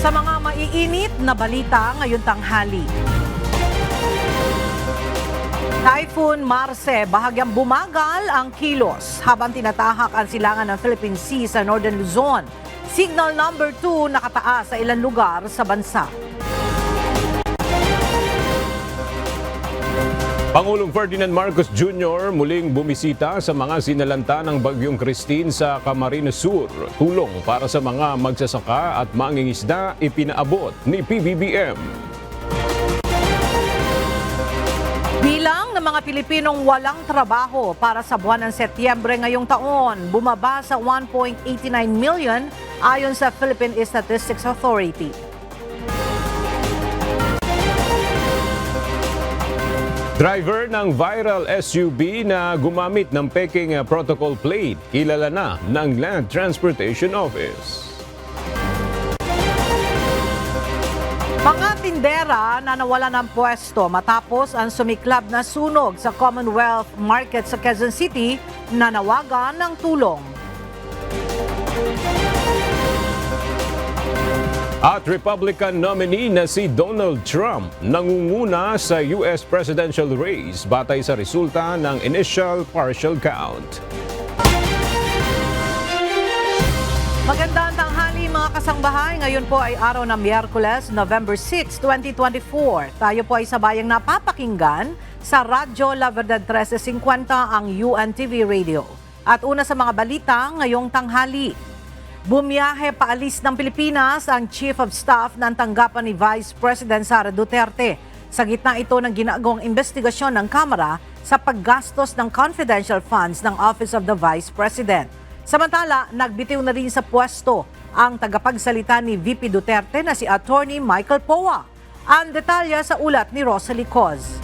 Sa mga maiinit na balita ngayong tanghali. Typhoon Marce, bahagyang bumagal ang kilos habang tinatahak ang silangan ng Philippine Sea sa Northern Luzon. Signal number 2 nakataas sa ilang lugar sa bansa. Pangulong Ferdinand Marcos Jr. muling bumisita sa mga sinalanta ng Bagyong Christine sa Camarines Sur. Tulong para sa mga magsasaka at mangingisda ipinaabot ni PBBM. Bilang ng mga Pilipinong walang trabaho para sa buwan ng Setyembre ngayong taon, bumaba sa 1.89 million ayon sa Philippine Statistics Authority. Driver ng viral SUV na gumamit ng peking protocol plate, kilala na ng Land Transportation Office. Mga tindera na nawala ng pwesto matapos ang sumiklab na sunog sa Commonwealth Market sa Quezon City na nawagan ng tulong. At Republican nominee na si Donald Trump nangunguna sa US presidential race batay sa resulta ng initial partial count. Magandang tanghali mga kasangbahay. Ngayon po ay araw ng Miyerkules, November 6, 2024. Tayo po ay sabayang napapakinggan sa Radyo La Verdad 1350 ang UNTV Radio. At una sa mga balita ngayong tanghali. Bumiyahe paalis ng Pilipinas ang Chief of Staff ng tanggapan ni Vice President Sara Duterte. Sa gitna ito ng ginagawang investigasyon ng Kamara sa paggastos ng confidential funds ng Office of the Vice President. Samantala, nagbitiw na rin sa pwesto ang tagapagsalita ni VP Duterte na si Attorney Michael Poa. Ang detalye sa ulat ni Rosalie Coz.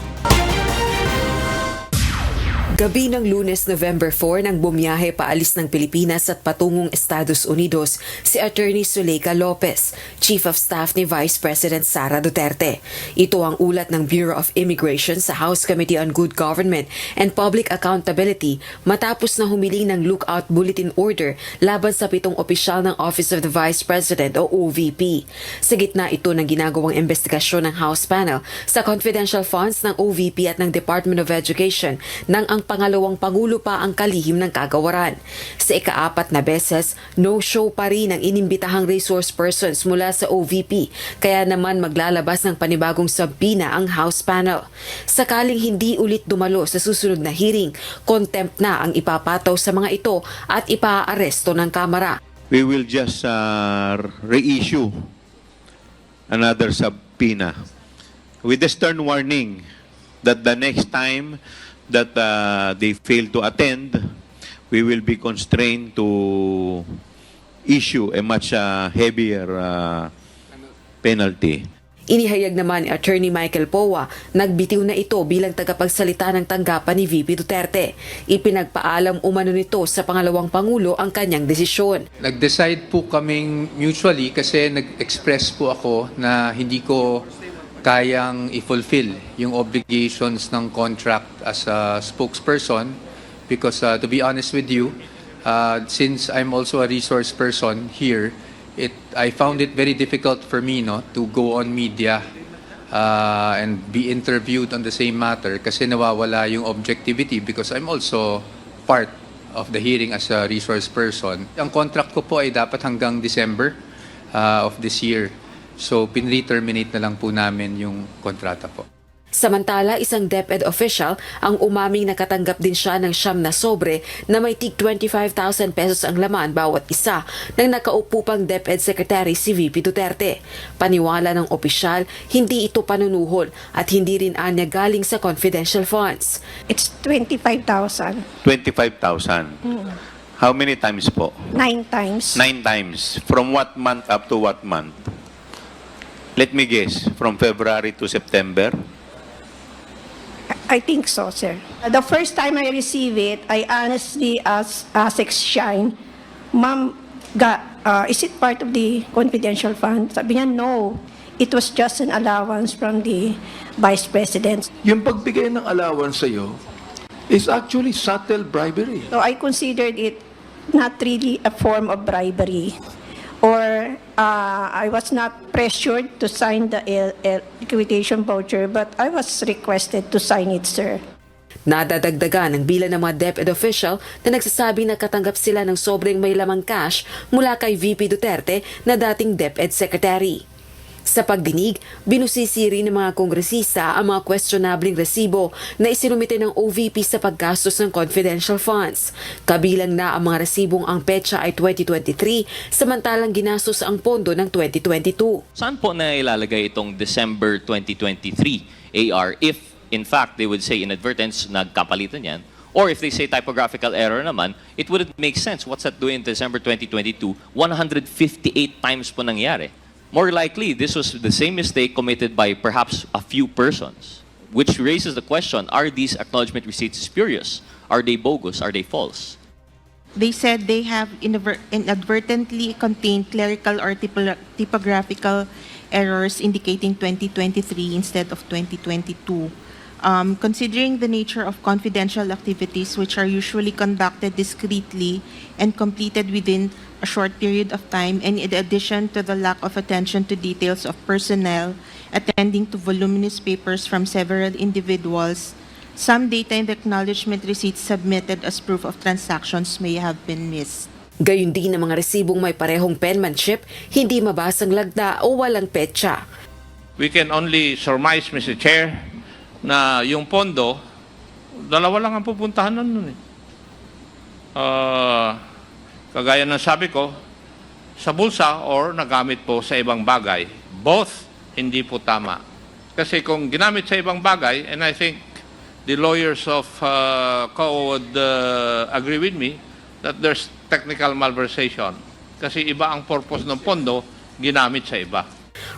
Gabi ng Lunes, November 4 nang bumiyahe paalis ng Pilipinas at patungong Estados Unidos si Attorney Zuleika Lopez, Chief of Staff ni Vice President Sara Duterte. Ito ang ulat ng Bureau of Immigration sa House Committee on Good Government and Public Accountability matapos na humiling ng lookout bulletin order laban sa 7 opisyal ng Office of the Vice President o OVP. Sa gitna ito ng ginagawang investigasyon ng House Panel sa confidential funds ng OVP at ng Department of Education nang ang pangalawang Pangulo pa ang kalihim ng kagawaran. Sa ika-4 na beses, no-show pa rin ang inimbitahang resource persons mula sa OVP, kaya naman maglalabas ng panibagong subpoena ang House Panel. Sakaling hindi ulit dumalo sa susunod na hearing, contempt na ang ipapataw sa mga ito at ipaaresto ng Kamara. We will just reissue another subpoena with the stern warning that the next time that they fail to attend, we will be constrained to issue a much heavier penalty. Inihayag naman ni Attorney Michael Poa, nagbitiw na ito bilang tagapagsalita ng tanggapan ni VP Duterte. Ipinagpaalam umano nito sa pangalawang Pangulo ang kanyang desisyon. Nag-decide po kaming mutually kasi nag-express po ako na hindi ko kayang i-fulfill yung obligations ng contract as a spokesperson because to be honest with you, since I'm also a resource person here, I found it very difficult for me to go on media and be interviewed on the same matter kasi nawawala yung objectivity because I'm also part of the hearing as a resource person. Ang contract ko po ay dapat hanggang December of this year. So, pinre-terminate na lang po namin yung kontrata po. Samantala, isang DepEd official ang umaming nakatanggap din siya ng 9 na sobre na may tig 25,000 pesos ang laman bawat isa ng nakaupo pang DepEd Secretary si VP Duterte. Paniwala ng opisyal, hindi ito panunuhol at hindi rin anya galing sa confidential funds. It's 25,000. 25,000. How many times po? 9 times. 9 times. From what month up to what month? Let me guess, from February to September? I think so, sir. The first time I received it, I honestly asked Shine, Ma'am, is it part of the confidential fund? Sabi niya, no. It was just an allowance from the Vice President. Yung pagbigay ng allowance sa'yo is actually subtle bribery. So I considered it not really a form of bribery. or I was not pressured to sign the liquidation voucher, but I was requested to sign it, sir. Nadadagdagan ang bilang ng mga DepEd official na nagsasabi na katanggap sila ng sobrang may lamang cash mula kay VP Duterte na dating DepEd Secretary. Sa pagdinig, binusisi rin ng mga kongresista ang mga questionabling resibo na isinumite ng OVP sa paggastos ng confidential funds. Kabilang na ang mga resibong ang petsa ay 2023 samantalang ginastos ang pondo ng 2022. Saan po na ilalagay itong December 2023 AR if in fact they would say inadvertence nagkapalitan yan, or if they say typographical error naman, it wouldn't make sense. What's that doing in December 2022? 158 times po nangyari. More likely, this was the same mistake committed by perhaps a few persons, which raises the question, are these acknowledgement receipts spurious? Are they bogus? Are they false? They said they have inadvertently contained clerical or typographical errors indicating 2023 instead of 2022. Considering the nature of confidential activities which are usually conducted discreetly and completed within a short period of time, and in addition to the lack of attention to details of personnel attending to voluminous papers from several individuals, some data in the acknowledgement receipts submitted as proof of transactions may have been missed. Gayun din ang mga resibong may parehong penmanship, hindi mabasang lagda o walang petsa. We can only surmise, Mr. Chair, na yung pondo, dalawa lang ang pupuntahan nun. Kagaya ng sabi ko, sa bulsa or nagamit po sa ibang bagay. Both hindi po tama. Kasi kung ginamit sa ibang bagay, and I think the lawyers of COA would agree with me that there's technical malversation. Kasi iba ang purpose ng pondo, ginamit sa iba.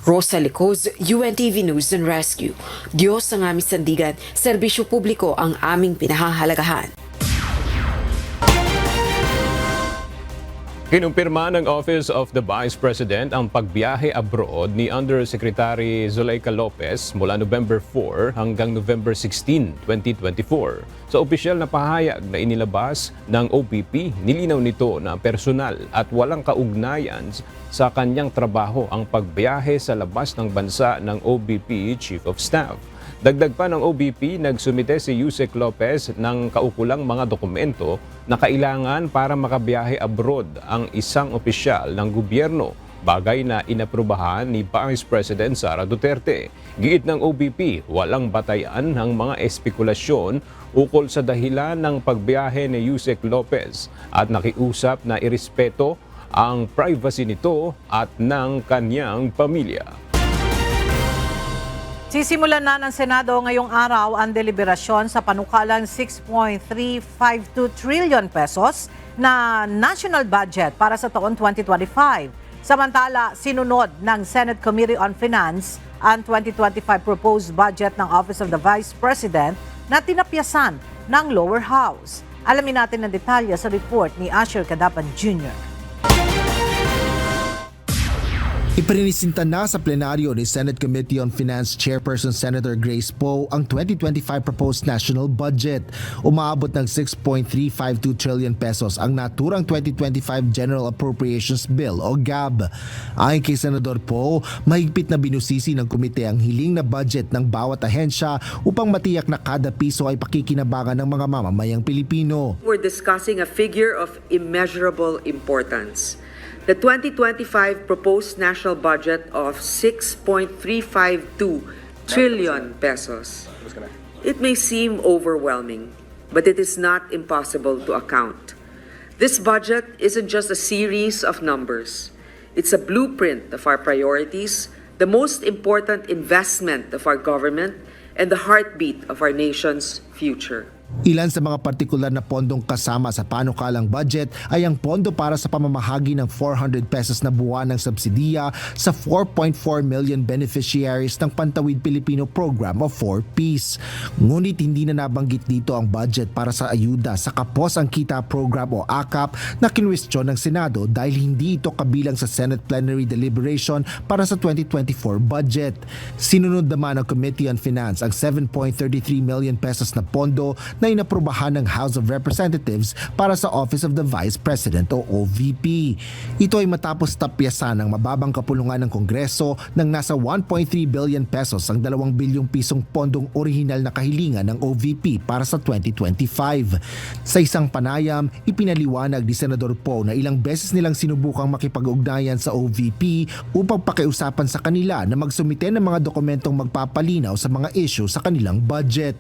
Rosa Licoz, UNTV News and Rescue. Diyos ang aming sandigan, serbisyo publiko ang aming pinahahalagahan. Kinumpirma ng Office of the Vice President ang pagbiyahe abroad ni Undersecretary Zuleika Lopez mula November 4 hanggang November 16, 2024. Sa opisyal na pahayag na inilabas ng OPP, nilinaw nito na personal at walang kaugnayan sa kanyang trabaho ang pagbiyahe sa labas ng bansa ng OBP Chief of Staff. Dagdag pa ng OBP, nagsumite si Yusek Lopez ng kaukulang mga dokumento na kailangan para makabiyahe abroad ang isang opisyal ng gobyerno, bagay na inaprubahan ni Vice President Sara Duterte. Giit ng OBP, walang batayan ang mga espekulasyon ukol sa dahilan ng pagbiyahe ni Yusek Lopez at nakiusap na irespeto ang privacy nito at ng kanyang pamilya. Sisimulan na ng Senado ngayong araw ang deliberasyon sa panukalang 6.352 trillion pesos na national budget para sa taon 2025. Samantala, sinunod ng Senate Committee on Finance ang 2025 proposed budget ng Office of the Vice President na tinapyasan ng lower house. Alamin natin ang detalye sa report ni Asher Cadapan Jr. Ipininisinta na sa plenaryo ni Senate Committee on Finance Chairperson Senator Grace Poe ang 2025 proposed national budget. Umaabot ng 6.352 trillion pesos ang naturang 2025 General Appropriations Bill o GAB. Ayon kay Senador Poe, mahigpit na binusisi ng komite ang hiling na budget ng bawat ahensya upang matiyak na kada piso ay pakikinabangan ng mga mamamayang Pilipino. We're discussing a figure of immeasurable importance. The 2025 proposed national budget of 6.352 trillion pesos. It may seem overwhelming, but it is not impossible to account. This budget isn't just a series of numbers. It's a blueprint of our priorities, the most important investment of our government, and the heartbeat of our nation's future. Ilan sa mga partikular na pondong kasama sa panukalang budget ay ang pondo para sa pamamahagi ng 400 pesos na buwan ng subsidiya sa 4.4 million beneficiaries ng Pantawid Pilipino Program o 4Ps. Ngunit hindi na nabanggit dito ang budget para sa ayuda sa Kapos ang Kita Program o AKAP na kinwestiyon ng Senado dahil hindi ito kabilang sa Senate Plenary Deliberation para sa 2024 budget. Sinunod naman ng Committee on Finance ang 7.33 million pesos na pondo na inaprubahan ng House of Representatives para sa Office of the Vice President o OVP. Ito ay matapos tapyasan ng mababang kapulungan ng Kongreso ng nasa 1.3 billion pesos ang 2 bilyong pisong pondong orihinal na kahilingan ng OVP para sa 2025. Sa isang panayam, ipinaliwanag ni Senador Poe na ilang beses nilang sinubukang makipag-ugnayan sa OVP upang pakiusapan sa kanila na magsumite ng mga dokumentong magpapalinaw sa mga issue sa kanilang budget.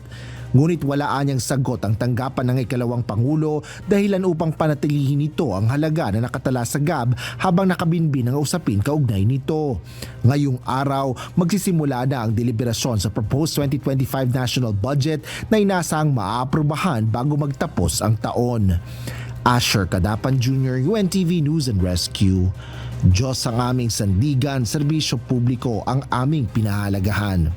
Ngunit wala anyang sagot ang tanggapan ng ikalawang Pangulo dahilan upang panatilihin nito ang halaga na nakatala sa GAB habang nakabinbin ang usapin kaugnay nito. Ngayong araw, magsisimula na ang deliberasyon sa proposed 2025 national budget na inasahang maaprubahan bago magtapos ang taon. Asher Cadapan Jr., UNTV News and Rescue. Diyos ang aming sandigan, serbisyo publiko ang aming pinahalagahan.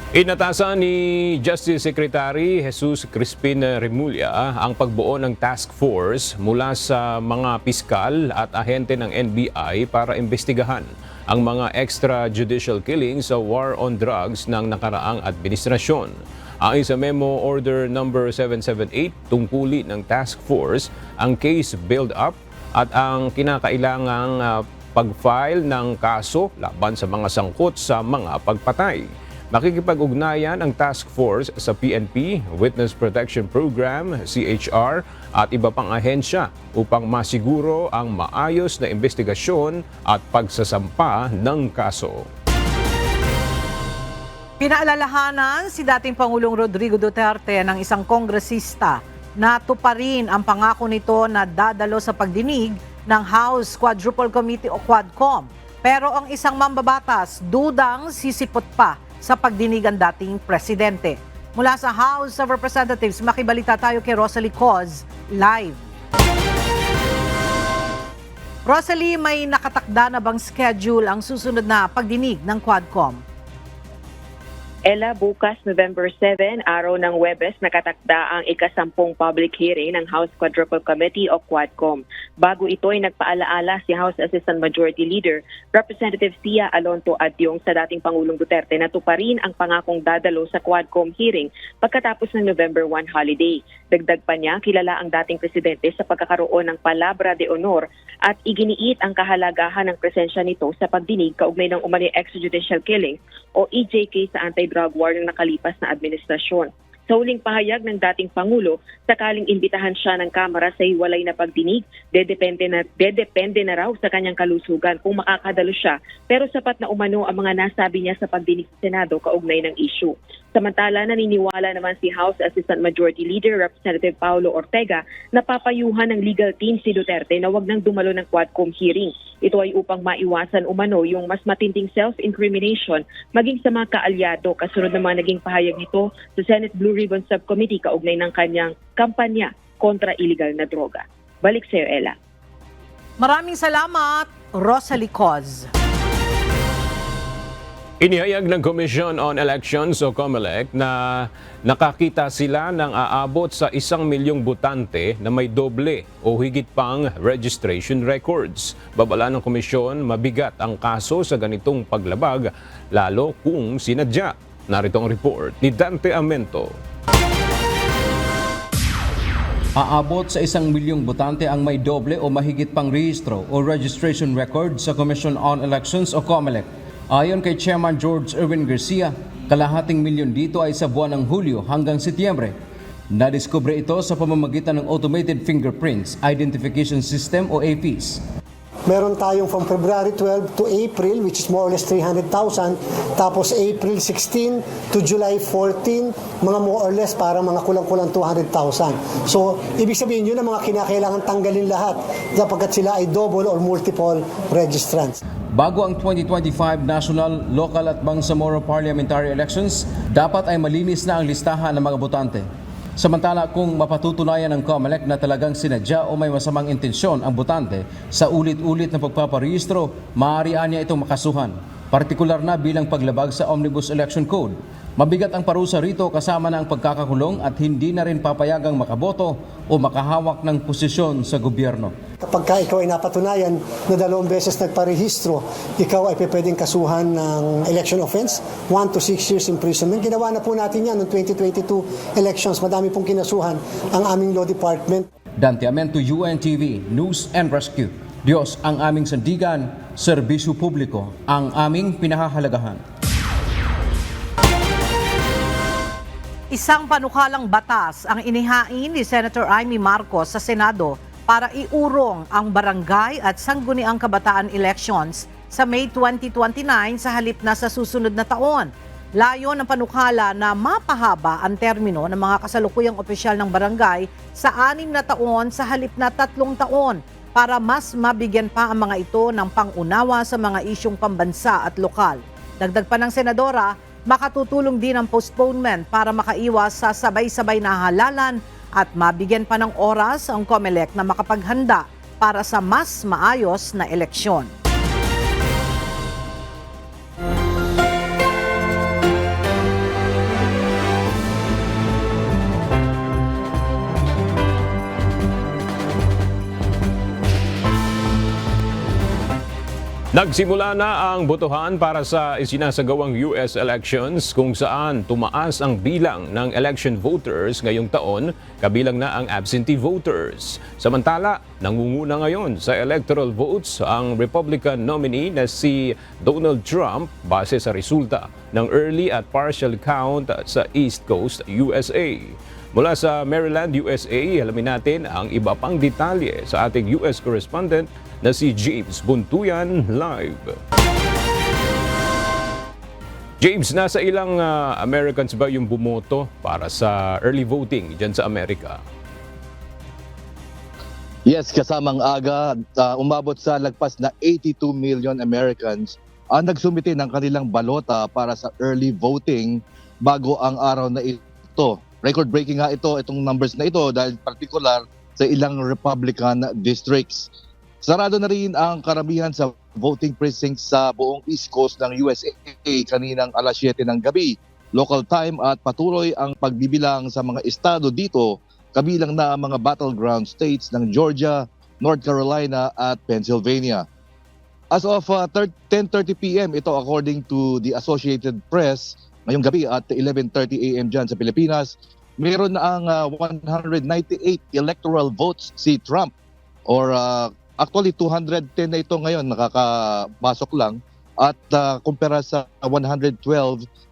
Inatasan ni Justice Secretary Jesus Crispin Remulla ang pagbuo ng task force mula sa mga piskal at ahente ng NBI para imbestigahan ang mga extrajudicial killings sa war on drugs ng nakaraang administrasyon. Ayon sa Memo Order Number 778, tungkulin ng task force ang case build-up at ang kinakailangang pag-file ng kaso laban sa mga sangkot sa mga pagpatay. Makikipag-ugnayan ang task force sa PNP, Witness Protection Program, CHR at iba pang ahensya upang masiguro ang maayos na investigasyon at pagsasampa ng kaso. Pinaalalahanan si dating Pangulong Rodrigo Duterte ng isang kongresista na tuparin ang pangako nito na dadalo sa pagdinig ng House Quadruple Committee o Quadcom. Pero ang isang mambabatas dudang sisipot pa sa pagdinig ang dating presidente. Mula sa House of Representatives, makibalita tayo kay Rosalie Coz live. Rosalie, may nakatakda na bang schedule ang susunod na pagdinig ng Quadcom? Ella, bukas November 7, araw ng Huwebes, nakatakda ang ika-10 public hearing ng House Quadruple Committee o Quadcom. Bago ito ay nagpaalaala si House Assistant Majority Leader Representative Sia Alonto Adyong sa dating Pangulong Duterte na tuparin ang pangakong dadalo sa Quadcom hearing pagkatapos ng November 1 holiday. Dagdag pa niya, kilala ang dating presidente sa pagkakaroon ng palabra de honor at iginiit ang kahalagahan ng presensya nito sa pagdinig kaugnay ng umano'y extrajudicial killings o EJK sa anti-drug war ng nakalipas na administrasyon. Sa huling pahayag ng dating Pangulo, sakaling imbitahan siya ng Kamara sa hiwalay na pagdinig, dedepende na raw sa kanyang kalusugan kung makakadalo siya, pero sapat na umano ang mga nasabi niya sa pagdinig sa Senado kaugnay ng issue. Samantala, naniniwala naman si House Assistant Majority Leader Representative Paulo Ortega na papayuhan ng legal team si Duterte na wag nang dumalo ng Quadcom hearing. Ito ay upang maiwasan umano yung mas matinding self-incrimination maging sa mga kaalyado kasunod ng mga naging pahayag nito sa Senate Blue Ribbon Subcommittee kaugnay ng kanyang kampanya kontra illegal na droga. Balik sa iyo, Ella. Maraming salamat, Rosalie Coz. Inihayag ng Commission on Elections o COMELEC na nakakita sila ng aabot sa 1 milyong botante na may doble o higit pang registration records. Babala ng komisyon, mabigat ang kaso sa ganitong paglabag, lalo kung sinadya. Narito ang report ni Dante Amento. Aabot sa 1 milyong botante ang may doble o mahigit pang rehistro o registration record sa Commission on Elections o COMELEC. Ayon kay Chairman George Erwin Garcia, kalahating milyon dito ay sa buwan ng Hulyo hanggang Setyembre. Nadiskubre ito sa pamamagitan ng Automated Fingerprints Identification System o AFIS. Meron tayong from February 12 to April, which is more or less 300,000. Tapos April 16 to July 14, mga more or less para mga kulang-kulang 200,000. So, ibig sabihin yun ang mga kinakailangan tanggalin lahat sapagkat sila ay double or multiple registrants. Bago ang 2025 national, local at Bangsamoro parliamentary elections, dapat ay malinis na ang listahan ng mga botante. Samantala, kung mapatutunayan ng COMELEC na talagang sinadya o may masamang intensyon ang botante sa ulit-ulit na pagpaparehistro, maaari niya itong makasuhan. partikular na bilang paglabag sa Omnibus Election Code. Mabigat ang parusa rito kasama na ang pagkakakulong at hindi na rin papayagang makaboto o makahawak ng posisyon sa gobyerno. Kapag ka ikaw ay napatunayan na 2 beses nagparehistro, ikaw ay pwedeng kasuhan ng election offense, 1 to 6 years imprisonment. Ginawa na po natin yan noong 2022 elections. Madami pong kinasuhan ang aming law department. Dante Amento, UNTV, News and Rescue. Diyos ang aming sandigan, serbisyo publiko ang aming pinahahalagahan. Isang panukalang batas ang inihain ni Senator Amy Marcos sa Senado para iurong ang barangay at sangguniang kabataan elections sa May 2029 sa halip na sa susunod na taon. Layo ng panukala na mapahaba ang termino ng mga kasalukuyang opisyal ng barangay sa 6 na taon sa halip na 3 taon para mas mabigyan pa ang mga ito ng pangunawa sa mga isyong pambansa at lokal. Dagdag pa ng Senadora, makatutulong din ang postponement para makaiwas sa sabay-sabay na halalan at mabigyan pa ng oras ang COMELEC na makapaghanda para sa mas maayos na eleksyon. Nagsimula na ang botohan para sa isinasagawang US elections kung saan tumaas ang bilang ng election voters ngayong taon, kabilang na ang absentee voters. Samantala, nangunguna ngayon sa electoral votes ang Republican nominee na si Donald Trump base sa resulta ng early at partial count sa East Coast, USA. Mula sa Maryland, USA, alamin natin ang iba pang detalye sa ating US correspondent na si James Buntuyan live. James, nasa ilang Americans ba yung bumoto para sa early voting dyan sa Amerika? Yes, kasamang aga, umabot sa lagpas na 82 million Americans ang nagsumite ng kanilang balota para sa early voting bago ang araw na ito. Record-breaking nga itong numbers na ito dahil particular sa ilang Republican districts. Sarado na rin ang karamihan sa voting precincts sa buong East Coast ng USA kaninang alas 7 ng gabi, local time, at patuloy ang pagbibilang sa mga estado dito, kabilang na ang mga battleground states ng Georgia, North Carolina at Pennsylvania. As of 10:30 p.m., ito according to the Associated Press, ngayong gabi at 11:30 a.m. dyan sa Pilipinas, mayroon na ang 198 electoral votes si Trump, or actually, 210 na ito ngayon, nakakapasok lang. At kumpara sa 112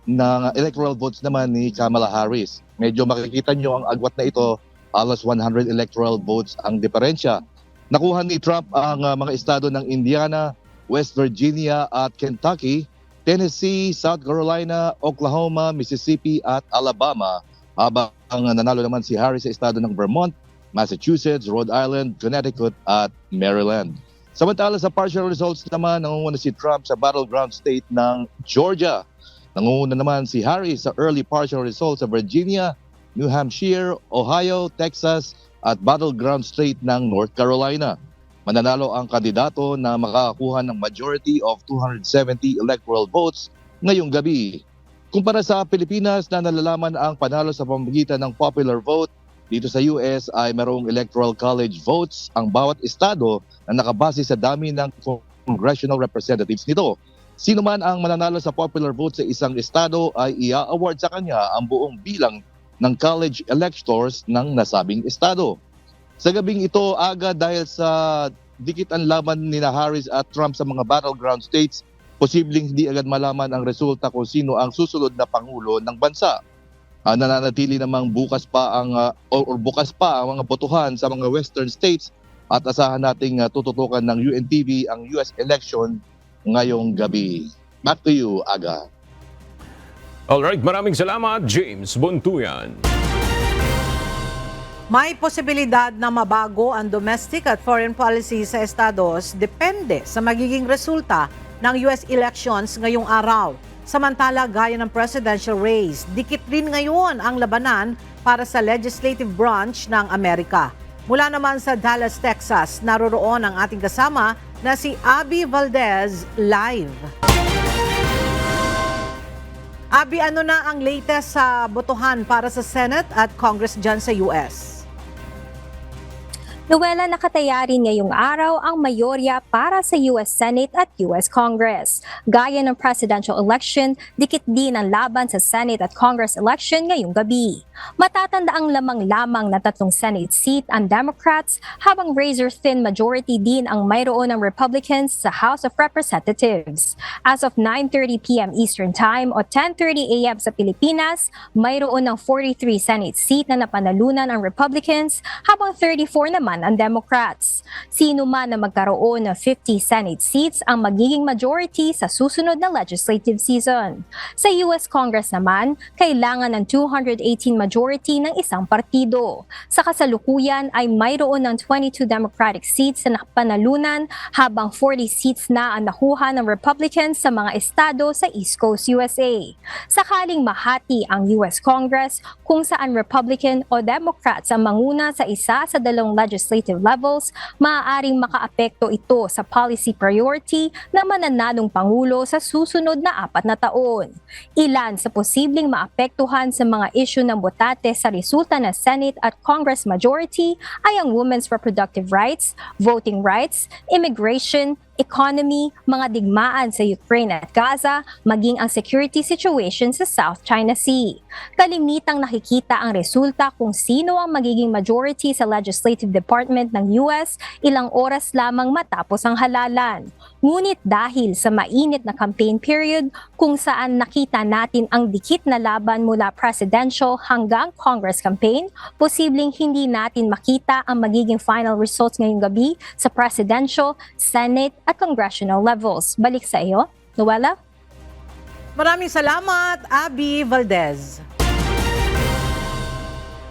na electoral votes naman ni Kamala Harris. Medyo makikita nyo ang agwat na ito, alas 100 electoral votes ang diferensya. Nakuha ni Trump ang mga estado ng Indiana, West Virginia at Kentucky, Tennessee, South Carolina, Oklahoma, Mississippi at Alabama. Habang nanalo naman si Harris sa estado ng Vermont, Massachusetts, Rhode Island, Connecticut at Maryland. Samantala sa partial results naman, nangunguna si Trump sa battleground state ng Georgia. Nangunguna naman si Harris sa early partial results sa Virginia, New Hampshire, Ohio, Texas at battleground state ng North Carolina. Mananalo ang kandidato na makakakuha ng majority of 270 electoral votes ngayong gabi. Kumpara sa Pilipinas na nalalaman ang panalo sa pamamagitan ng popular vote, dito sa US ay mayroong electoral college votes ang bawat estado na nakabase sa dami ng congressional representatives nito. Sino man ang mananalo sa popular vote sa isang estado ay ia-award sa kanya ang buong bilang ng college electors ng nasabing estado. Sa gabing ito, aga dahil sa dikit ang laban ni Harris at Trump sa mga battleground states, posibleng hindi agad malaman ang resulta kung sino ang susunod na pangulo ng bansa. Nananatili namang bukas pa ang mga botohan sa mga western states at asahan nating tututukan ng UNTV ang US election ngayong gabi. Back to you, Aga. Alright, maraming salamat, James Buntuyan. May posibilidad na mabago ang domestic at foreign policy sa estados depende sa magiging resulta ng US elections ngayong araw. Samantala, gaya ng presidential race, dikit rin ngayon ang labanan para sa legislative branch ng Amerika. Mula naman sa Dallas, Texas, naroroon ang ating kasama na si Abby Valdez live. Abi, ano na ang latest sa botohan para sa Senate at Congress dyan sa US? Noela, nakataya rin ngayong araw ang mayorya para sa US Senate at US Congress. Gaya ng presidential election, dikit din ang laban sa Senate at Congress election ngayong gabi. Matatandaang lamang-lamang na 3 Senate seat ang Democrats habang razor-thin majority din ang mayroon ng Republicans sa House of Representatives. As of 9:30 p.m. Eastern Time o 10:30 a.m. sa Pilipinas, mayroon ng 43 Senate seat na napanalunan ang Republicans habang 34 naman ang Democrats. Sino man na magkaroon ng 50 Senate seats ang magiging majority sa susunod na legislative season. Sa US Congress naman, kailangan ng 218 majority ng isang partido. Sa kasalukuyan ay mayroon ng 22 Democratic seats na napanalunan habang 40 seats na ang nakuha ng Republicans sa mga estado sa East Coast USA. Sakaling mahati ang US Congress kung saan Republican o Democrats ang manguna sa isa sa 2 legislative levels, maaaring makaapekto ito sa policy priority ng mananalong Pangulo sa susunod na 4 na taon. Ilan sa posibleng maapektuhan sa mga isyu ng botate sa resulta ng Senate at Congress majority ay ang women's reproductive rights, voting rights, immigration, economy, mga digmaan sa Ukraine at Gaza, maging ang security situation sa South China Sea. Kalimitang nakikita ang resulta kung sino ang magiging majority sa Legislative Department ng US ilang oras lamang matapos ang halalan. Ngunit dahil sa mainit na campaign period kung saan nakita natin ang dikit na laban mula presidential hanggang Congress campaign, posibleng hindi natin makita ang magiging final results ngayong gabi sa presidential, Senate at congressional levels. Balik sa iyo, Noela. Maraming salamat, Abby Valdez.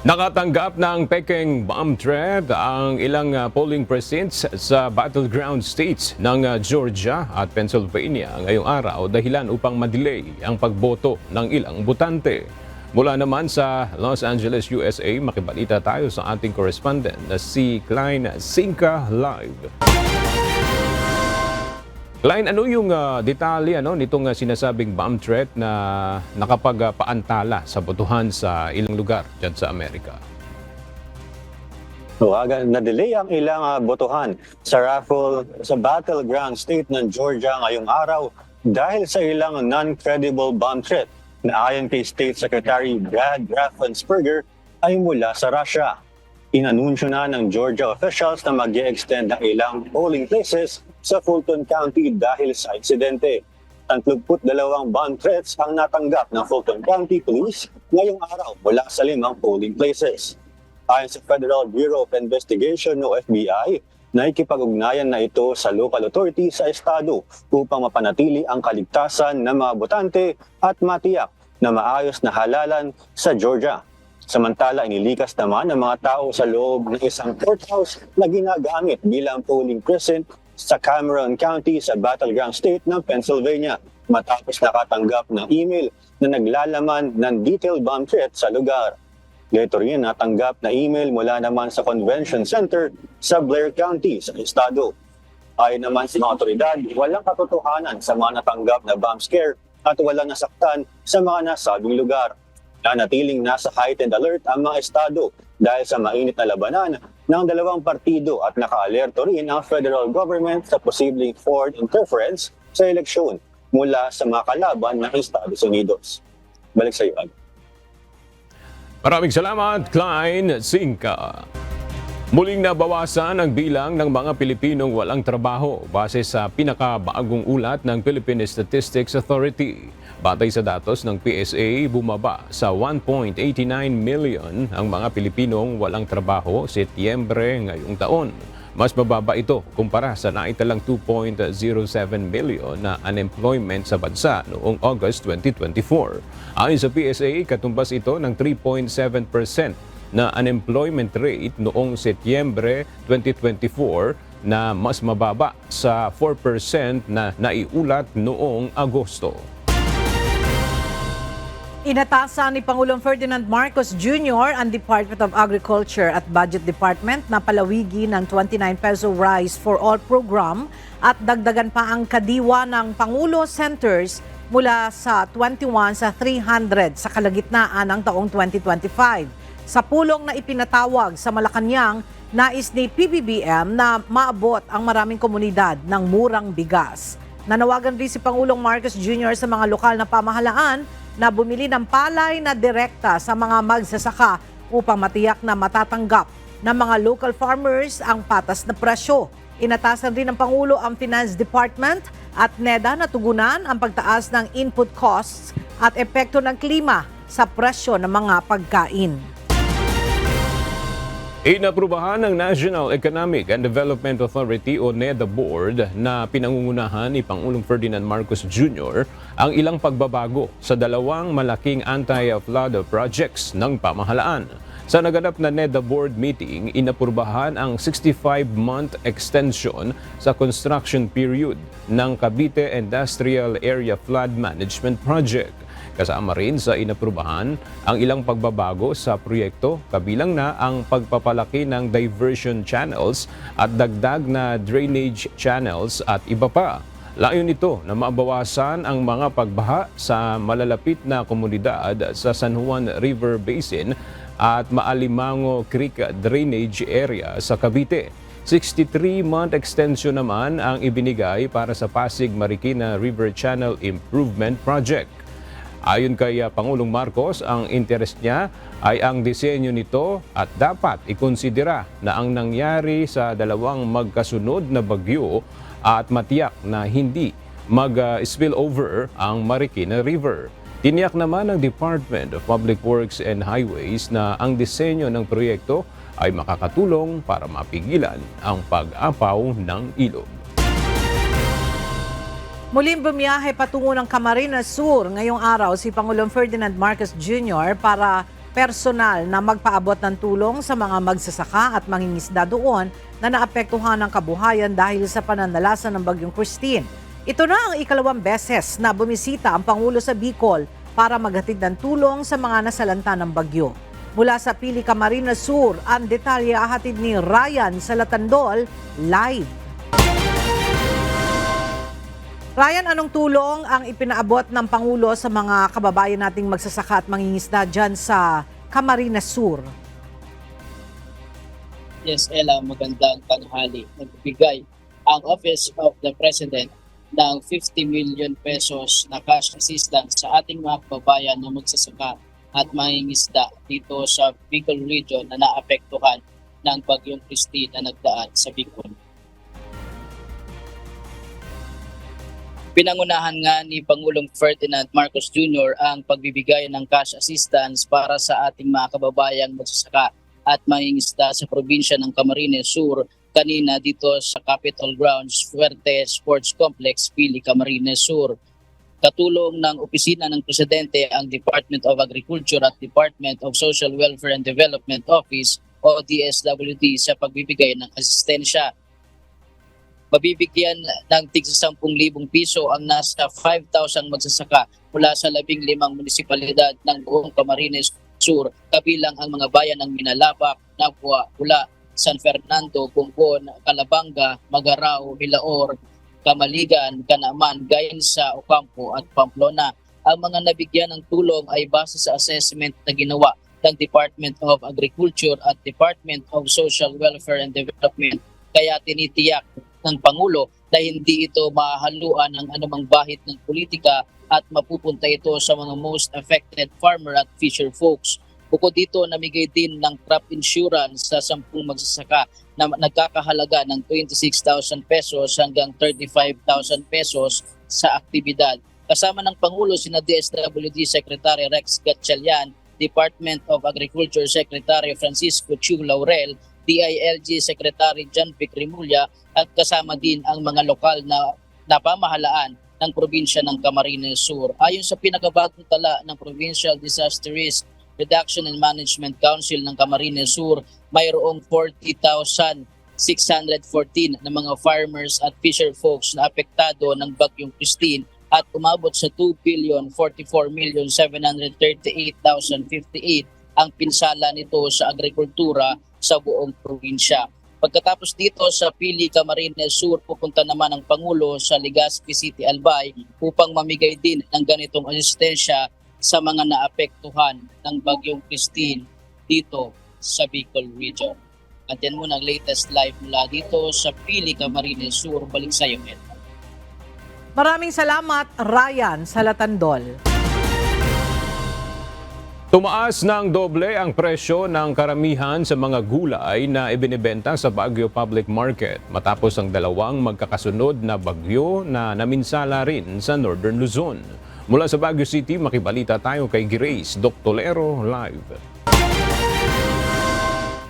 Nakatanggap ng peking bomb threat ang ilang polling precincts sa battleground states ng Georgia at Pennsylvania ngayong araw dahilan upang madelay ang pagboto ng ilang botante. Mula naman sa Los Angeles, USA, makibalita tayo sa ating correspondent na si Klein Sinka live. Klein, ano yung detalye nitong sinasabing bomb threat na nakapagpaantala sa botohan sa ilang lugar dyan sa Amerika? Na-delay ang ilang botohan sa raffle sa battleground state ng Georgia ngayong araw dahil sa ilang non-credible bomb threat na ayon kay State Secretary Brad Raffensperger ay mula sa Russia. Inanunsyo na ng Georgia officials na mag-i-extend ng ilang polling places sa Fulton County dahil sa insidente. 32 bomb threats ang natanggap ng Fulton County Police ngayong araw mula sa 5 polling places. Ayon sa Federal Bureau of Investigation o FBI, naikipag-ugnayan na ito sa local authority sa estado upang mapanatili ang kaligtasan ng mga botante at matiyak na maayos na halalan sa Georgia. Samantala, inilikas naman ng mga tao sa loob ng isang courthouse na ginagamit bilang polling precinct sa Cameron County sa battleground state ng Pennsylvania matapos nakatanggap ng email na naglalaman ng detailed bomb threat sa lugar. Dito rin natanggap na email mula naman sa Convention Center sa Blair County sa estado. Ayon naman sa mga otoridad, walang katotohanan sa mga natanggap na bomb scare at walang nasaktan sa mga nasabing lugar. Nanatiling nasa heightened alert ang mga estado dahil sa mainit na labanan ng 2 partido at naka-alerto rin ang federal government sa posibleng foreign interference sa eleksyon mula sa mga kalaban ng Estados Unidos. Balik sa iyo, Ag. Maraming salamat, Klein Sinka. Muling nabawasan ang bilang ng mga Pilipinong walang trabaho base sa pinakabagong ulat ng Philippine Statistics Authority. Batay sa datos ng PSA, bumaba sa 1.89 million ang mga Pilipinong walang trabaho Setyembre ngayong taon. Mas mababa ito kumpara sa naitalang 2.07 million na unemployment sa bansa noong August 2024. Ayon sa PSA, katumbas ito ng 3.7% na unemployment rate noong Setyembre 2024 na mas mababa sa 4% na naiulat noong Agosto. Inatasan ni Pangulong Ferdinand Marcos Jr. ang Department of Agriculture at Budget Department na palawigi ng 29 peso Rice for All program at dagdagan pa ang kadiwa ng Pangulo Centers mula sa 21 sa 300 sa kalagitnaan ng taong 2025. Sa pulong na ipinatawag sa Malacanang, nais ni PBBM na maabot ang maraming komunidad ng murang bigas. Nanawagan rin si Pangulong Marcos Jr. sa mga lokal na pamahalaan na bumili ng palay na direkta sa mga magsasaka upang matiyak na matatanggap ng mga local farmers ang patas na presyo. Inatasan rin ng Pangulo ang Finance Department at NEDA na tugunan ang pagtaas ng input costs at epekto ng klima sa presyo ng mga pagkain. Inaprubahan ng National Economic and Development Authority o NEDA Board na pinangungunahan ni Pangulong Ferdinand Marcos Jr. ang ilang pagbabago sa dalawang malaking anti-flood projects ng pamahalaan. Sa naganap na NEDA Board meeting, inaprubahan ang 65-month extension sa construction period ng Cavite Industrial Area Flood Management Project. Kasama rin sa inaprubahan ang ilang pagbabago sa proyekto, kabilang na ang pagpapalaki ng diversion channels at dagdag na drainage channels at iba pa. Layon nito na mabawasan ang mga pagbaha sa malalapit na komunidad sa San Juan River Basin at Maalimango Creek Drainage Area sa Cavite. 63-month extension naman ang ibinigay para sa Pasig Marikina River Channel Improvement Project. Ayon kay Pangulong Marcos, ang interes niya ay ang disenyo nito at dapat ikonsidera na ang nangyari sa dalawang magkasunod na bagyo at matiyak na hindi mag-spill over ang Marikina River. Tiniyak naman ng Department of Public Works and Highways na ang disenyo ng proyekto ay makakatulong para mapigilan ang pag-apaw ng ilog. Muling bumiyahe patungo ng Camarines Sur ngayong araw si Pangulong Ferdinand Marcos Jr. para personal na magpaabot ng tulong sa mga magsasaka at mangingisda doon na naapektuhan ng kabuhayan dahil sa pananalasa ng Bagyong Christine. Ito na ang ikalawang beses na bumisita ang Pangulo sa Bicol para maghatid ng tulong sa mga nasalanta ng bagyo. Mula sa Pili, Camarines Sur, ang detalye ahatid ni Ryan Salatandol live. Ryan, anong tulong ang ipinaabot ng Pangulo sa mga kababayan nating magsasaka at mangingisda dyan sa Camarines Sur? Yes, Ella, magandang tanghali. Nagbigay ang Office of the President ng 50 million pesos na cash assistance sa ating mga kababayan na magsasaka at mangingisda dito sa Bicol Region na naapektuhan ng Bagyong Christine na nagdaan sa Bicol. Pinangunahan nga ni Pangulong Ferdinand Marcos Jr. ang pagbibigay ng cash assistance para sa ating mga kababayang magsasaka at mangingisda sa probinsya ng Camarines Sur kanina dito sa Capitol Grounds Fuerte Sports Complex, Pili, Camarines Sur. Katulong ng Opisina ng Presidente ang Department of Agriculture at Department of Social Welfare and Development Office o DSWD sa pagbibigay ng asistensya. Mabibigyan ng tig 10,000 piso ang nasa 5,000 magsasaka mula sa 15 munisipalidad ng buong Camarines Sur, kabilang ang mga bayan ng Minalapak, Nabua, Pula, San Fernando, Bumbon, Calabanga, Magarao, Hilaor, Kamaligan, Canaman, Gayensa, Ocampo at Pamplona. Ang mga nabigyan ng tulong ay base sa assessment na ginawa ng Department of Agriculture at Department of Social Welfare and Development. Kaya tinitiyak ng Pangulo na hindi ito mahahaluan ng anumang bahid ng politika at mapupunta ito sa mga most affected farmer at fisher folks. Bukod dito, namigay din ng crop insurance sa 10 magsasaka na nagkakahalaga ng 26,000 pesos hanggang 35,000 pesos sa aktibidad. Kasama ng Pangulo sina DSWD Secretary Rex Gatchalian, Department of Agriculture Secretary Francisco Chu Laurel, DILG Secretary John Vic Rimulya at kasama din ang mga lokal na pamahalaan ng probinsya ng Camarines Sur. Ayon sa pinakabagong tala ng Provincial Disaster Risk Reduction and Management Council ng Camarines Sur, mayroong 40,614 na mga farmers at fisher folks na apektado ng Bagyong Christine at umabot sa 2,044,738,058 ang pinsala nito sa agrikultura sa buong probinsya. Pagkatapos dito sa Pili, Camarines Sur, pupunta naman ang Pangulo sa Legazpi City, Albay upang mamigay din ng ganitong asistensya sa mga naapektuhan ng Bagyong Christine dito sa Bicol Region. At yan muna ang latest live mula dito sa Pili, Camarines Sur. Balik sa iyo, Ed. Maraming salamat, Ryan Salatandol. Tumaas ng doble ang presyo ng karamihan sa mga gulay na ibinibenta sa Baguio Public Market matapos ang dalawang magkakasunod na bagyo na naminsala rin sa Northern Luzon. Mula sa Baguio City, makibalita tayo kay Grace Doctolero live.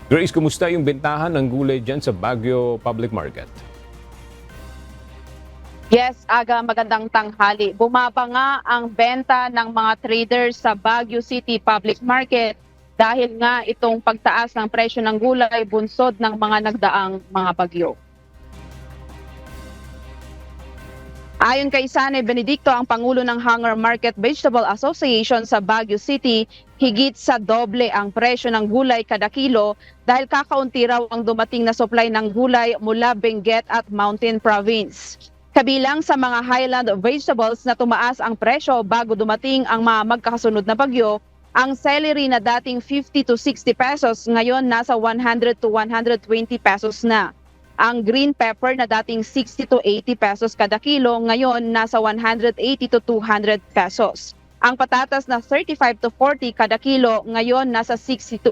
Grace, kumusta yung bentahan ng gulay dyan sa Baguio Public Market? Yes, Aga, magandang tanghali. Bumaba nga ang benta ng mga traders sa Baguio City Public Market dahil nga itong pagtaas ng presyo ng gulay bunsod ng mga nagdaang mga bagyo. Ayon kay Sane Benedicto, ang Pangulo ng Hanger Market Vegetable Association sa Baguio City, higit sa doble ang presyo ng gulay kada kilo dahil kakaunti raw ang dumating na supply ng gulay mula Benguet at Mountain Province. Kabilang sa mga highland vegetables na tumaas ang presyo bago dumating ang mga magkakasunod na bagyo, ang celery na dating 50 to 60 pesos ngayon nasa 100 to 120 pesos na. Ang green pepper na dating 60 to 80 pesos kada kilo ngayon nasa 180 to 200 pesos. Ang patatas na 35 to 40 kada kilo ngayon nasa 60 to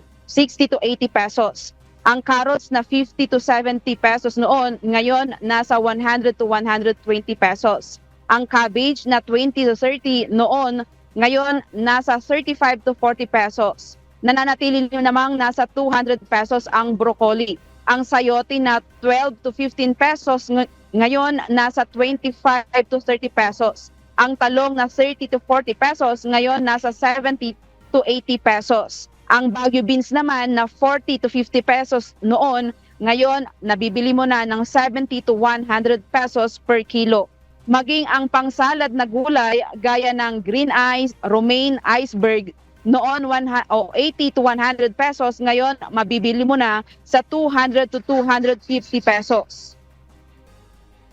80 pesos. Ang carrots na 50 to 70 pesos noon, ngayon nasa 100 to 120 pesos. Ang cabbage na 20 to 30 noon, ngayon nasa 35 to 40 pesos. Nananatili namang nasa 200 pesos ang broccoli. Ang sayote na 12 to 15 pesos, ngayon nasa 25 to 30 pesos. Ang talong na 30 to 40 pesos, ngayon nasa 70 to 80 pesos. Ang Baguio beans naman na 40 to 50 pesos noon, ngayon nabibili mo na ng 70 to 100 pesos per kilo. Maging ang pangsalad na gulay gaya ng green ice, romaine, iceberg, noon 80 to 100 pesos, ngayon mabibili mo na sa 200 to 250 pesos.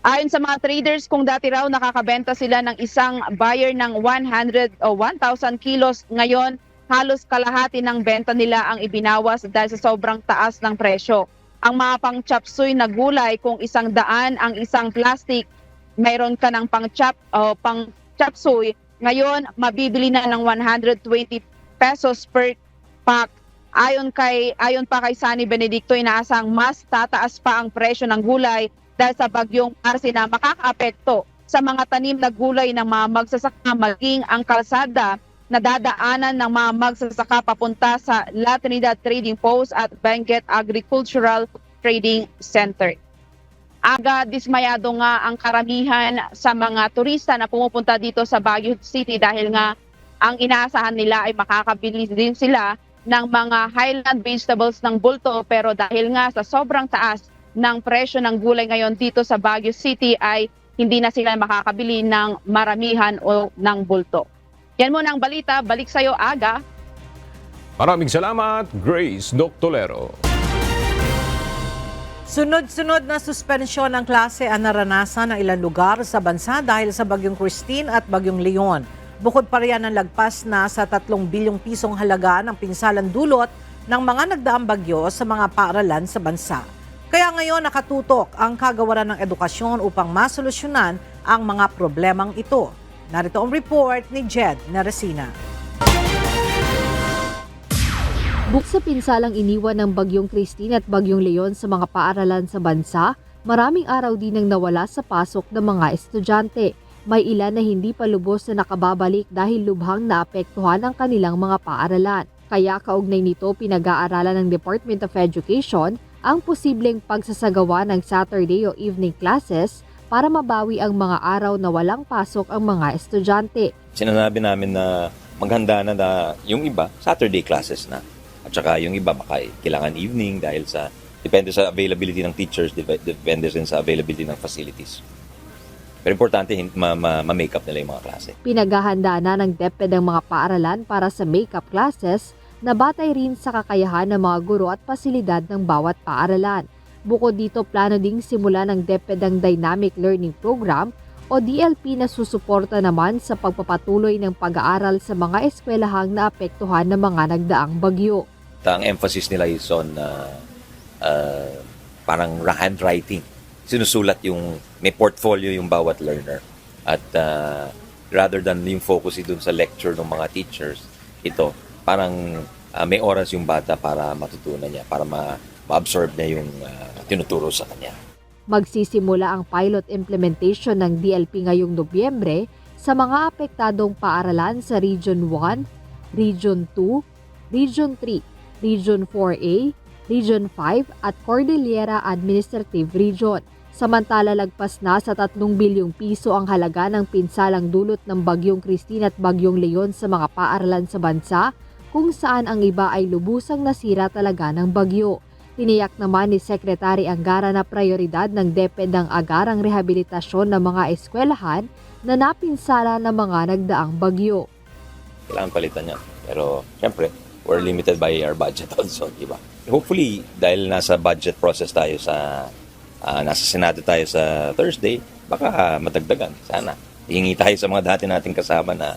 Ayon sa mga traders, kung dati raw nakakabenta sila ng isang buyer ng 100 o 1,000 kilos, ngayon halos kalahati ng benta nila ang ibinawas dahil sa sobrang taas ng presyo. Ang mga pang-chapsuy na gulay, kung 100 ang isang plastic, mayroon ka ng pang-chapsuy, ngayon mabibili na ng 120 pesos per pack. Ayon pa kay Sani Benedicto, inaasang mas tataas pa ang presyo ng gulay dahil sa bagyong Marcy na makakaapekto sa mga tanim na gulay ng mga magsasaka, maging ang kalsada na dadaanan ng mga magsasaka papunta sa La Trinidad Trading Post at Benguet Agricultural Trading Center. Aga, dismayado nga ang karamihan sa mga turista na pumupunta dito sa Baguio City dahil nga ang inaasahan nila ay makakabili din sila ng mga highland vegetables ng bulto, pero dahil nga sa sobrang taas ng presyo ng gulay ngayon dito sa Baguio City ay hindi na sila makakabili ng maramihan o ng bulto. Yan muna ang balita. Balik sa iyo, Aga. Maraming salamat, Grace Doctolero. Sunod-sunod na suspensyon ng klase ang naranasan ng ilang lugar sa bansa dahil sa Bagyong Christine at Bagyong Leon. Bukod pa riyan ang lagpas na sa 3 bilyong pisong halaga ng pinsalang dulot ng mga nagdaang bagyo sa mga paaralan sa bansa. Kaya ngayon nakatutok ang kagawaran ng edukasyon upang masolusyonan ang mga problemang ito. Narito ang report ni Jed Naresina. Bukod sa pinsalang iniwan ng Bagyong Christine at Bagyong Leon sa mga paaralan sa bansa, maraming araw din ang nawala sa pasok ng mga estudyante. May ilan na hindi pa lubos na nakababalik dahil lubhang naapektuhan ang kanilang mga paaralan. Kaya kaugnay nito pinag-aaralan ng Department of Education ang posibleng pagsasagawa ng Saturday o evening classes para mabawi ang mga araw na walang pasok ang mga estudyante. Sinasabi namin na maghanda na yung iba, Saturday classes na. At saka yung iba baka kailangan evening dahil depende sa availability ng teachers, depende rin sa availability ng facilities. Pero importante ma-make up nila yung mga klase. Pinaghahanda na ng DepEd ang mga paaralan para sa make-up classes na batay rin sa kakayahan ng mga guro at pasilidad ng bawat paaralan. Bukod dito, plano ding simula ng DepEd ang Dynamic Learning Program o DLP na susuporta naman sa pagpapatuloy ng pag-aaral sa mga eskwelahang naapektuhan ng mga nagdaang bagyo. Ang emphasis nila is on parang handwriting. Sinusulat may portfolio yung bawat learner. At rather than yung focus dun sa lecture ng mga teachers, ito, parang may oras yung bata para matutunan niya, para ma-absorb niya yung tinuturo sa kanya. Magsisimula ang pilot implementation ng DLP ngayong Nobyembre sa mga apektadong paaralan sa Region 1, Region 2, Region 3, Region 4A, Region 5 at Cordillera Administrative Region. Samantala lagpas na sa 3 bilyong piso ang halaga ng pinsalang dulot ng Bagyong Christine at Bagyong Leon sa mga paaralan sa bansa, kung saan ang iba ay lubusang nasira talaga ng bagyo. Tiniyak naman ni Secretary Angara na prioridad ng DepEd ang agarang rehabilitasyon ng mga eskwelahan na napinsala ng mga nagdaang bagyo. Kailangan palitan niya. Pero, syempre, we're limited by our budget also, di ba? Hopefully, dahil nasa budget process tayo nasa Senado tayo sa Thursday, baka madagdagan. Sana. Hihingi tayo sa mga dati nating kasama na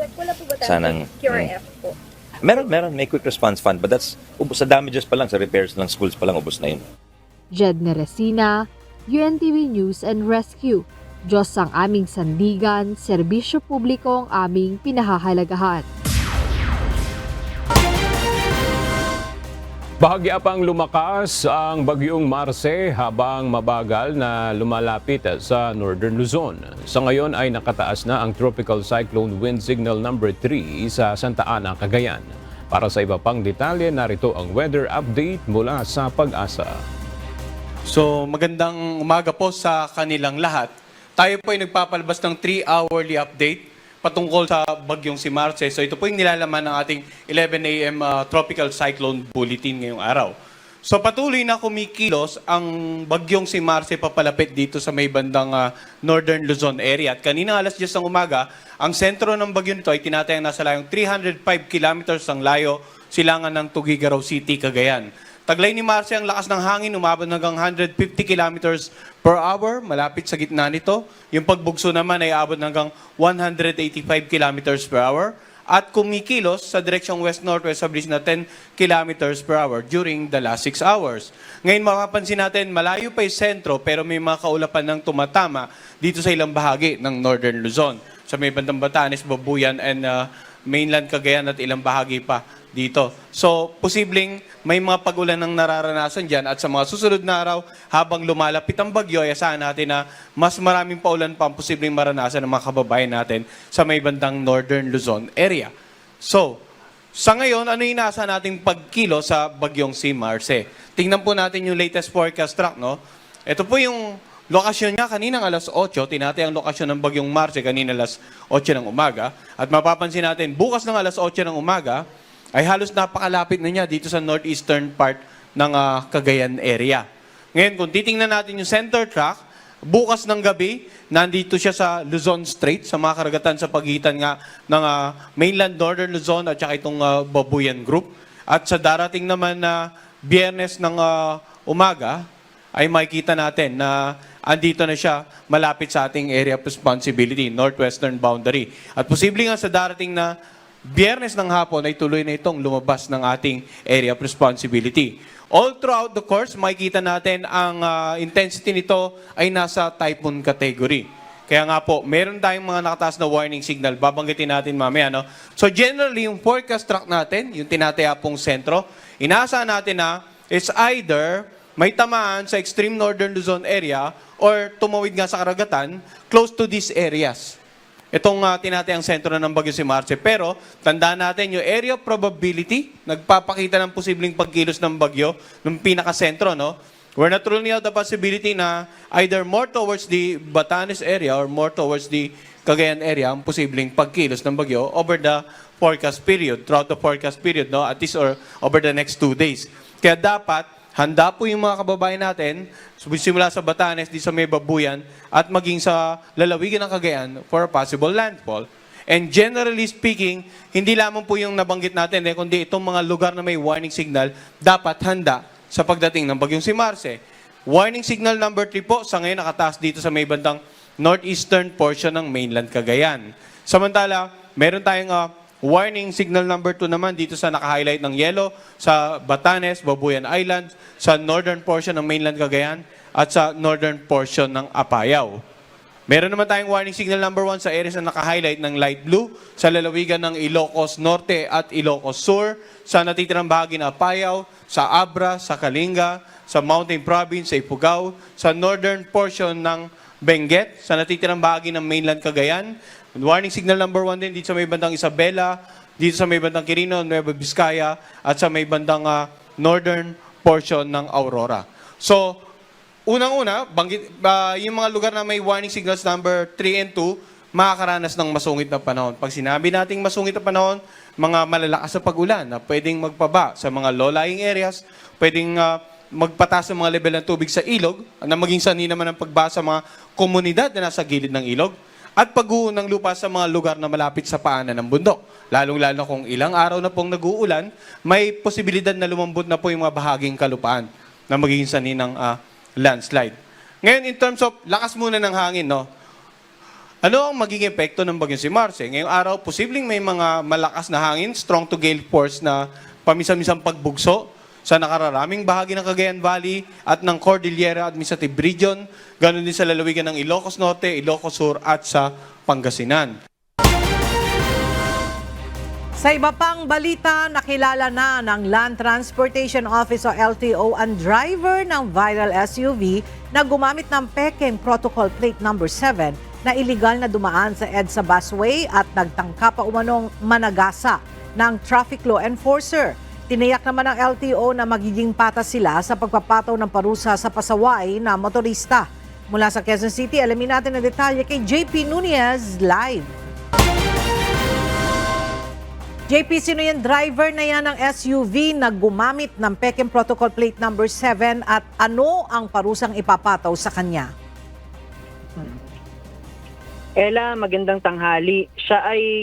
sanang QRF po. Meron. May quick response fund, but that's ubos sa damages pa lang, sa repairs ng schools pa lang, ubos na yun. Jed Neresina, UNTV News and Rescue. Diyos ang aming sandigan, serbisyo publiko ang aming pinahahalagahan. Bahagya pang lumakas ang bagyong Marce habang mabagal na lumalapit sa Northern Luzon. Sa ngayon ay nakataas na ang Tropical Cyclone Wind Signal number 3 sa Santa Ana, Cagayan. Para sa iba pang detalye, narito ang weather update mula sa Pag-asa. So magandang umaga po sa kanilang lahat. Tayo po ay nagpapalabas ng 3-hourly update patungkol sa bagyong si Marce. So ito po yung nilalaman ng ating 11 a.m. Tropical Cyclone Bulletin ngayong araw. So patuloy na kumikilos ang bagyong si Marce papalapit dito sa may bandang Northern Luzon area. At kanina alas 10 ng umaga, ang sentro ng bagyo nito ay tinatayang nasa layong 305 kilometers ang layo silangan ng Tuguegarao City, Cagayan. Taglay ni Marce ang lakas ng hangin, umabot hanggang 150 kilometers per hour, malapit sa gitna nito. Yung pagbugso naman ay abot hanggang 185 kilometers per hour at kumikilos sa direksyong west-northwest sa bilis na 10 kilometers per hour during the last 6 hours. Ngayon mapapansin natin, malayo pa yung sentro pero may mga kaulapan ng tumatama dito sa ilang bahagi ng Northern Luzon. Sa may bandang Batanes, Babuyan, and mainland Cagayan at ilang bahagi pa dito. So, posibleng may mga pag-ulan ng nararanasan dyan at sa mga susunod na araw, habang lumalapit ang bagyo, ay asahan natin na mas maraming paulan pa ang posibleng maranasan ng mga kababayan natin sa may bandang Northern Luzon area. So, sa ngayon, ano yung nasa nating pagkilo sa bagyong si Marce? Tingnan po natin yung latest forecast track, no? Ito po yung lokasyon niya kaninang alas 8, tinatay ang lokasyon ng bagyong Marce kanina alas 8 ng umaga. At mapapansin natin, bukas ng alas 8 ng umaga, ay halos napakalapit na niya dito sa northeastern part ng Cagayan area. Ngayon, kung titingnan natin yung center track, bukas ng gabi, nandito siya sa Luzon Strait, sa mga karagatan sa pagitan nga ng mainland Northern Luzon at saka itong Babuyan Group. At sa darating naman na Biyernes ng umaga, ay makikita natin na andito na siya malapit sa ating area of responsibility, northwestern boundary. At posibleng nga sa darating na Biyernes ng hapon ay tuloy na itong lumabas ng ating area of responsibility. All throughout the course, makikita natin ang intensity nito ay nasa typhoon category. Kaya nga po, meron tayong mga nakataas na warning signal. Babanggitin natin mamaya, no? So generally, yung forecast track natin, yung tinataya pong sentro, inaasahan natin na it's either may tamaan sa extreme northern Luzon area or tumawid nga sa karagatan close to these areas. Itong tinatayang sentro ng bagyo si Marce. Pero, tandaan natin, yung area of probability, nagpapakita ng posibleng pagkilos ng bagyo, ng pinakasentro, no? We're not ruling out the possibility na either more towards the Batanes area or more towards the Cagayan area ang posibleng pagkilos ng bagyo over the forecast period, throughout the forecast period, no? At least or over the next 2 days. Kaya dapat, handa po yung mga kababayan natin, simula sa Batanes, di sa may Babuyan, at maging sa lalawigan ng Cagayan for a possible landfall. And generally speaking, hindi lamang po yung nabanggit natin, kundi itong mga lugar na may warning signal, dapat handa sa pagdating ng bagyong si Marce. Warning signal number 3 po, sa ngayon nakataas dito sa may bandang northeastern portion ng mainland Cagayan. Samantala, meron tayong warning signal number 2 naman dito sa naka-highlight ng yellow sa Batanes, Babuyan Island, sa northern portion ng mainland Cagayan at sa northern portion ng Apayao. Meron naman tayong warning signal number 1 sa areas na naka-highlight ng light blue sa lalawigan ng Ilocos Norte at Ilocos Sur, sa natitirang bahagi ng Apayao, sa Abra, sa Kalinga, sa Mountain Province, sa Ifugao, sa northern portion ng Benguet, sa natitirang bahagi ng mainland Cagayan. Warning signal number 1 din dito sa may bandang Isabela, dito sa may bandang Quirino, Nueva Vizcaya, at sa may bandang northern portion ng Aurora. So, unang-una, yung mga lugar na may warning signals number 3 and 2, makakaranas ng masungit na panahon. Pag sinabi nating masungit na panahon, mga malalakas na pag-ulan na pwedeng magpaba sa mga low-lying areas, pwedeng magpataas ang mga level ng tubig sa ilog, na maging sanhi naman ang pagbasa sa mga komunidad na nasa gilid ng ilog, at pag-uho ng lupa sa mga lugar na malapit sa paanan ng bundok. Lalong-lalo kung ilang araw na pong nag-uulan, may posibilidad na lumambot na po yung mga bahaging kalupaan na magiging sanhi ng landslide. Ngayon, in terms of lakas muna ng hangin, no? Ano ang magiging epekto ng bagyong si Marce? Ngayong araw, posibleng may mga malakas na hangin, strong to gale force na paminsan-minsang pagbugso sa nakararaming bahagi ng Cagayan Valley at ng Cordillera Administrative Region, ganoon din sa lalawigan ng Ilocos Norte, Ilocos Sur at sa Pangasinan. Sa iba pang balita, nakilala na ng Land Transportation Office o LTO ang driver ng viral SUV na gumamit ng peking protocol plate number 7 na iligal na dumaan sa EDSA busway at nagtangka pa umanong managasa ng traffic law enforcer. Tiniyak naman ng LTO na magiging patas sila sa pagpapataw ng parusa sa pasaway na motorista. Mula sa Quezon City, alamin natin ang detalye kay JP Nunez live. JP, sino yung driver na yan ng SUV na gumamit ng peking protocol plate number 7 at ano ang parusang ipapataw sa kanya? Ella, magandang tanghali.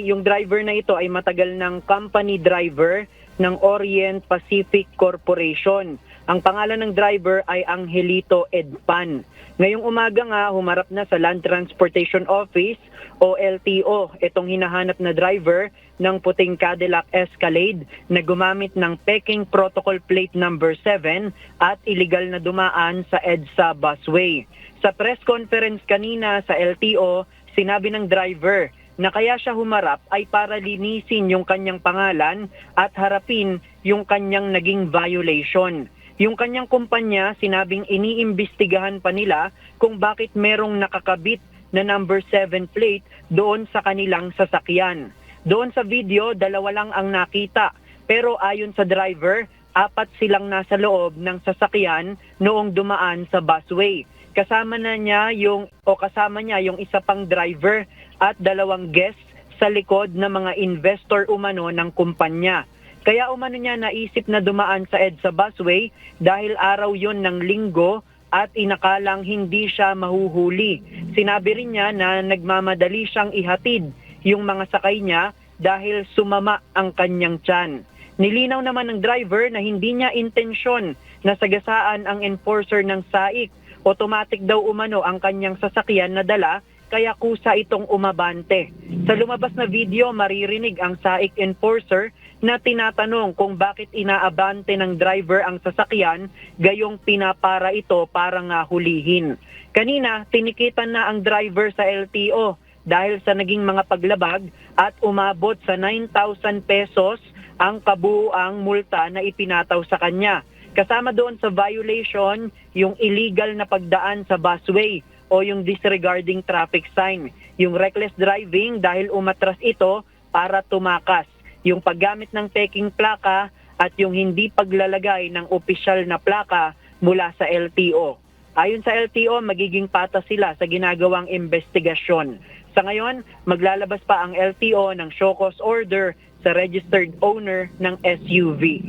Yung driver na ito ay matagal ng company driver ng Orient Pacific Corporation. Ang pangalan ng driver ay Angelito Edpan. Ngayong umaga nga, humarap na sa Land Transportation Office o LTO itong hinahanap na driver ng puting Cadillac Escalade na gumamit ng peking protocol plate number 7 at illegal na dumaan sa EDSA busway. Sa press conference kanina sa LTO, sinabi ng driver na kaya siya humarap ay para linisin yung kanyang pangalan at harapin yung kanyang naging violation. Yung kanyang kumpanya, sinabing iniimbestigahan pa nila kung bakit merong nakakabit na number 7 plate doon sa kanilang sasakyan. Doon sa video, 2 lang ang nakita. Pero ayon sa driver, 4 silang nasa loob ng sasakyan noong dumaan sa busway. Kasama niya yung isa pang driver at 2 guests sa likod na mga investor umano ng kumpanya. Kaya umano niya naisip na dumaan sa EDSA busway dahil araw yon ng linggo at inakalang hindi siya mahuhuli. Sinabi rin niya na nagmamadali siyang ihatid yung mga sakay niya dahil sumama ang kanyang tiyan. Nilinaw naman ng driver na hindi niya intensyon na sagasaan ang enforcer ng SAIC. Automatic daw umano ang kanyang sasakyan na dala, kaya kusa itong umabante. Sa lumabas na video, maririnig ang SAIC enforcer na tinatanong kung bakit inaabante ng driver ang sasakyan, gayong pinapara ito para nga hulihin. Kanina, tinikitan na ang driver sa LTO dahil sa naging mga paglabag at umabot sa 9,000 pesos ang kabuuang multa na ipinataw sa kanya. Kasama doon sa violation, yung illegal na pagdaan sa busway o yung disregarding traffic sign. Yung reckless driving dahil umatras ito para tumakas. Yung paggamit ng peking plaka at yung hindi paglalagay ng opisyal na plaka mula sa LTO. Ayon sa LTO, magiging patas sila sa ginagawang investigasyon. Sa ngayon, maglalabas pa ang LTO ng show cause order sa registered owner ng SUV.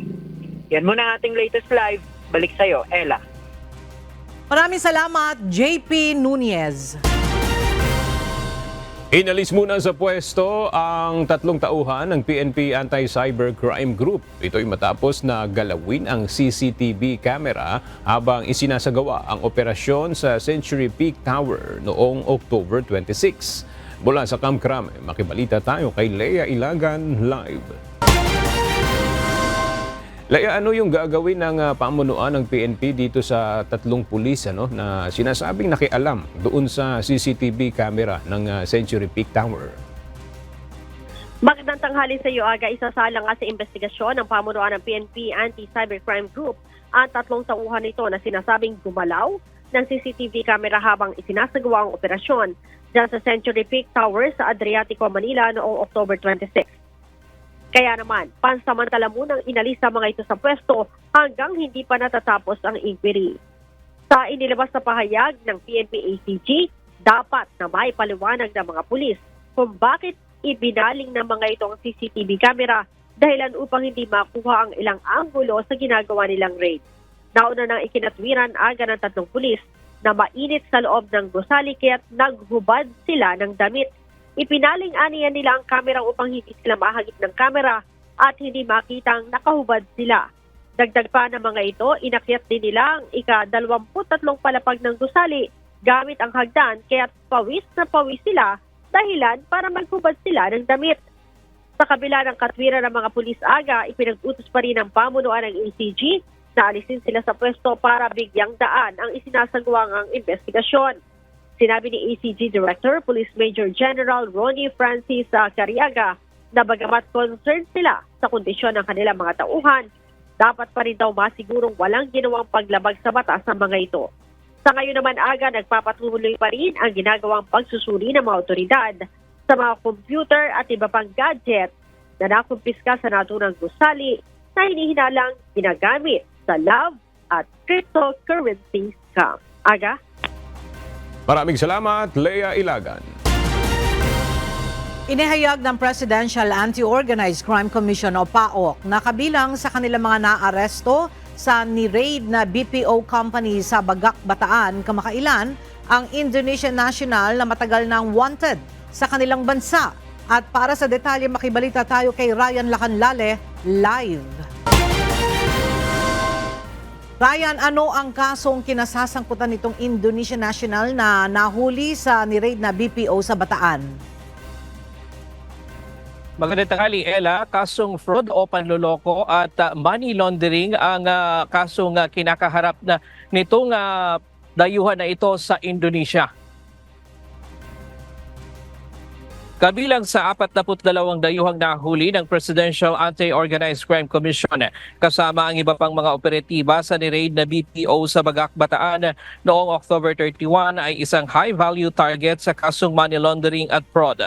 Yan muna ating latest live. Balik sa'yo, Ella. Maraming salamat, JP Nunez. Inalis muna sa pwesto ang 3 tauhan ng PNP Anti-Cybercrime Group. Ito'y matapos na galawin ang CCTV camera habang isinasagawa ang operasyon sa Century Peak Tower noong October 26. Mula sa Kamkrame, makibalita tayo kay Lea Ilagan live. Lea, ano yung gagawin ng pamunuan ng PNP dito sa 3 pulis na sinasabing nakialam doon sa CCTV camera ng Century Peak Tower? Magandang tanghali sa iyo, Aga. Isasalang sa investigasyon ng pamunuan ng PNP Anti-Cybercrime Group ang 3 tauhan nito na sinasabing gumalaw ng CCTV camera habang isinasagawa ang operasyon dyan sa Century Peak Tower sa Adriatico, Manila noong October 26. Kaya naman, pansamantala munang inalis sa mga ito sa pwesto hanggang hindi pa natatapos ang inquiry. Sa inilabas na pahayag ng PNP ACG, dapat na may paliwanag ng mga pulis kung bakit ibinaling ng mga itong CCTV camera dahilan upang hindi makuha ang ilang anggulo sa ginagawa nilang raid. Nauna nang ikinatwiran aga ng 3 pulis na mainit sa loob ng gusali kaya't naghubad sila ng damit. Ipinaling aniyan nila ang kamera upang hindi sila mahagip ng kamera at hindi makitang nakahubad sila. Dagdag pa ng mga ito, inakyat din nila ang ika-23 palapag ng gusali gamit ang hagdan kaya't pawis na pawis sila dahilan para maghubad sila ng damit. Sa kabila ng katwiran ng mga pulis aga, ipinag-utos pa rin ng pamunuan ng ACG na alisin sila sa pwesto para bigyang daan ang isinasagawang investigasyon. Sinabi ni ACG Director, Police Major General Ronnie Francis Cariaga na bagamat concerned sila sa kondisyon ng kanilang mga tauhan, dapat pa rin daw masigurong walang ginawang paglabag sa batas ng mga ito. Sa ngayon naman aga, nagpapatuloy pa rin ang ginagawang pagsusuri ng mga otoridad sa mga computer at iba pang gadget na nakumpiska sa naturang gusali na hinihinalang ginagamit sa love at cryptocurrency scam. Aga? Maraming salamat, Lea Ilagan. Inihayag ng Presidential Anti-Organized Crime Commission o PAOC na kabilang sa kanilang mga naaresto sa ni-raid na BPO company sa Bagak, Bataan kamakailan ang Indonesian national na matagal nang wanted sa kanilang bansa. At para sa detalye, makibalita tayo kay Ryan Lacanlale live. Ryan, ano ang kasong kinasasangkutan nitong Indonesian national na nahuli sa ni-raid na BPO sa Bataan? Magandang tanghali, Ella. Kasong fraud o panloloko at money laundering ang kasong kinakaharap na nitong dayuhan na ito sa Indonesia. Kabilang sa 42 dayuhang nahuli ng Presidential Anti-Organized Crime Commission, kasama ang iba pang mga operatiba sa ni-raid na BPO sa Bagak, Bataan noong October 31 ay isang high-value target sa kasong money laundering at fraud.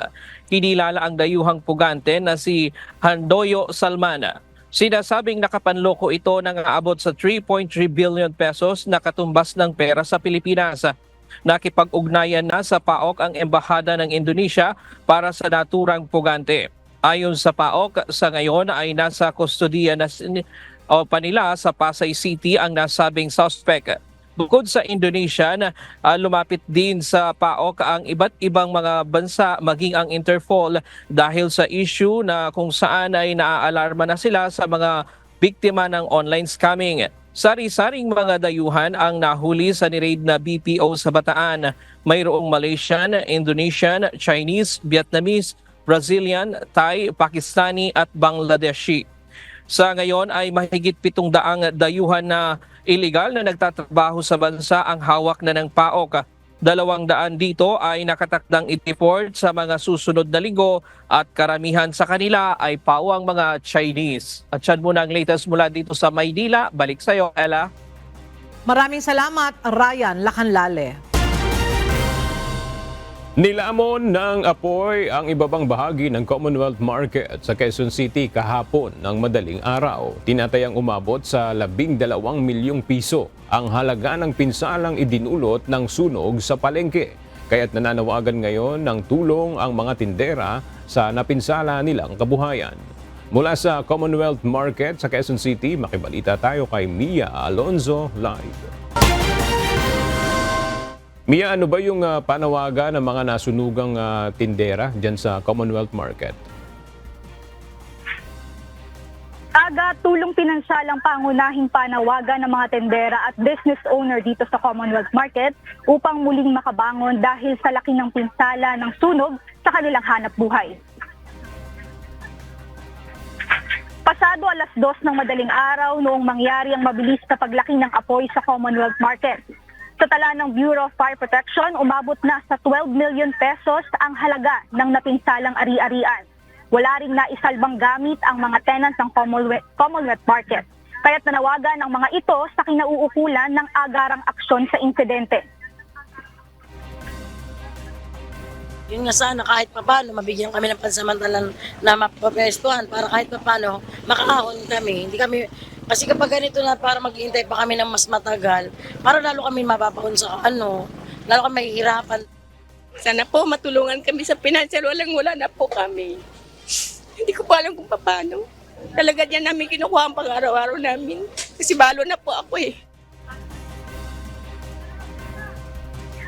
Kinilala ang dayuhang pugante na si Handoyo Salmana. Sinasabing nakapanloko ito ng aabot sa 3.3 billion pesos na katumbas ng pera sa Pilipinas. Nakipag-ugnayan na sa PAOK ang Embahada ng Indonesia para sa naturang pugante. Ayon sa PAOK, sa ngayon ay nasa kustodiya na panila sa Pasay City ang nasabing suspect. Bukod sa Indonesia, lumapit din sa PAOK ang iba't ibang mga bansa maging ang Interpol dahil sa issue na kung saan ay naaalarma na sila sa mga biktima ng online scamming. Sari-saring mga dayuhan ang nahuli sa ni-raid na BPO sa Bataan. Mayroong Malaysian, Indonesian, Chinese, Vietnamese, Brazilian, Thai, Pakistani at Bangladeshi. Sa ngayon ay mahigit 700 dayuhan na illegal na nagtatrabaho sa bansa ang hawak na ng PAOK. 200 dito ay nakatakdang i-deport sa mga susunod na linggo at karamihan sa kanila ay pawang mga Chinese. At yan muna ang latest mula dito sa Maynila. Balik sa iyo, Ella. Maraming salamat, Ryan Lacanlale. Nilamon ng apoy ang ibabang bahagi ng Commonwealth Market sa Quezon City kahapon ng madaling araw. Tinatayang umabot sa 12 milyong piso ang halaga ng pinsalang idinulot ng sunog sa palengke. Kaya't nananawagan ngayon ng tulong ang mga tindera sa napinsala nilang kabuhayan. Mula sa Commonwealth Market sa Quezon City, makibalita tayo kay Mia Alonzo live. Mia, ano ba yung panawagan ng mga nasunugang tindera dyan sa Commonwealth Market? Aga, tulong pinansyal ang pangunahing panawagan ng mga tendera at business owner dito sa Commonwealth Market upang muling makabangon dahil sa laki ng pinsala ng sunog sa kanilang hanap buhay. Pasado 2:00 ng madaling araw noong mangyari ang mabilis na paglaki ng apoy sa Commonwealth Market. Sa tala ng Bureau of Fire Protection, umabot na sa 12 million pesos ang halaga ng napinsalang ari-arian. Wala ring naisalbang gamit ang mga tenants ng Commonwealth Market. Kaya't nanawagan ang mga ito sa kinauukulan ng agarang aksyon sa insidente. Yun nga sana kahit papano mabigyan kami ng pansamantalang na mapapwestuhan para kahit papano makaahon kami. Hindi kami, kasi kapag ganito na para maghihintay pa kami ng mas matagal, para lalo kami mapapahon sa lalo kami mahihirapan. Sana po matulungan kami sa financial, wala na po kami. Hindi ko pa alam kung paano. Talaga diyan namin kinukuha ang pang-araw-araw namin. Kasi balo na po ako eh.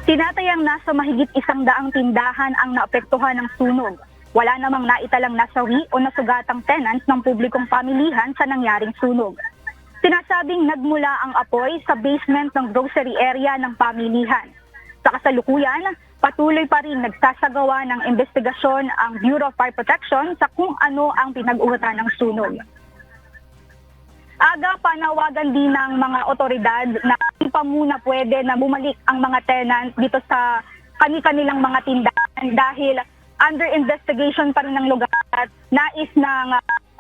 Tinatayang nasa mahigit 100 tindahan ang naapektuhan ng sunog. Wala namang naitalang nasawi o nasugatang tenants ng publikong pamilihan sa nangyaring sunog. Sinasabing nagmula ang apoy sa basement ng grocery area ng pamilihan. Sa kasalukuyan, patuloy pa rin nagsasagawa ng investigasyon ang Bureau of Fire Protection sa kung ano ang pinag-ugutan ng sunog. Aga, panawagan din ng mga otoridad na hindi pa muna pwede na bumalik ang mga tenant dito sa kanilang mga tindahan dahil under investigation pa rin ng lugar at nais ng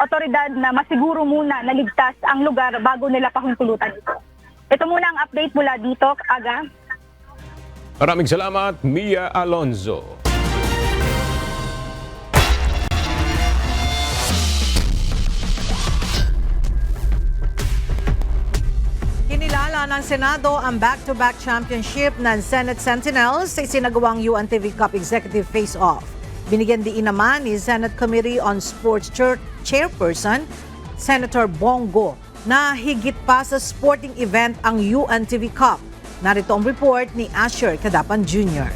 otoridad na masiguro muna na ligtas ang lugar bago nila pahuntulutan ito. Ito muna ang update mula dito, Aga. Maraming salamat, Mia Alonzo. Kinilala ng Senado ang back-to-back championship ng Senate Sentinels sa isinagawang UNTV Cup Executive Face-Off. Binigyan diin naman ni Senate Committee on Sports Chairperson, Senator Bongo, na higit pa sa sporting event ang UNTV Cup. Narito ang report ni Asher Cadapan Jr.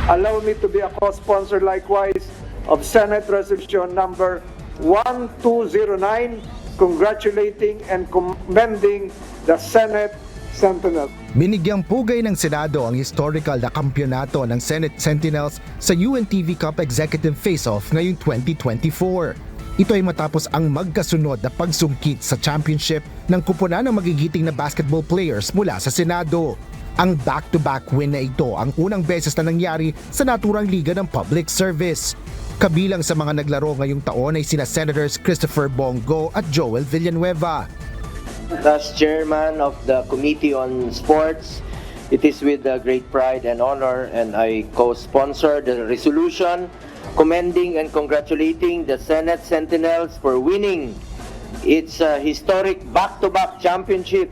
Allow me to be a co-sponsor likewise of Senate Resolution number 1209, congratulating and commending the Senate Sentinels. Binigyang pugay ng Senado ang historical na kampyonato ng Senate Sentinels sa UNTV Cup Executive Face-Off ngayong 2024. Ito ay matapos ang magkasunod na pagsungkit sa championship ng kupunan ng magigiting na basketball players mula sa Senado. Ang back-to-back win na ito ang unang beses na nangyari sa naturang liga ng public service. Kabilang sa mga naglaro ngayong taon ay sina Senators Christopher Bongo at Joel Villanueva. As chairman of the Committee on Sports, it is with great pride and honor and I co-sponsor the resolution commending and congratulating the Senate Sentinels for winning its historic back-to-back championship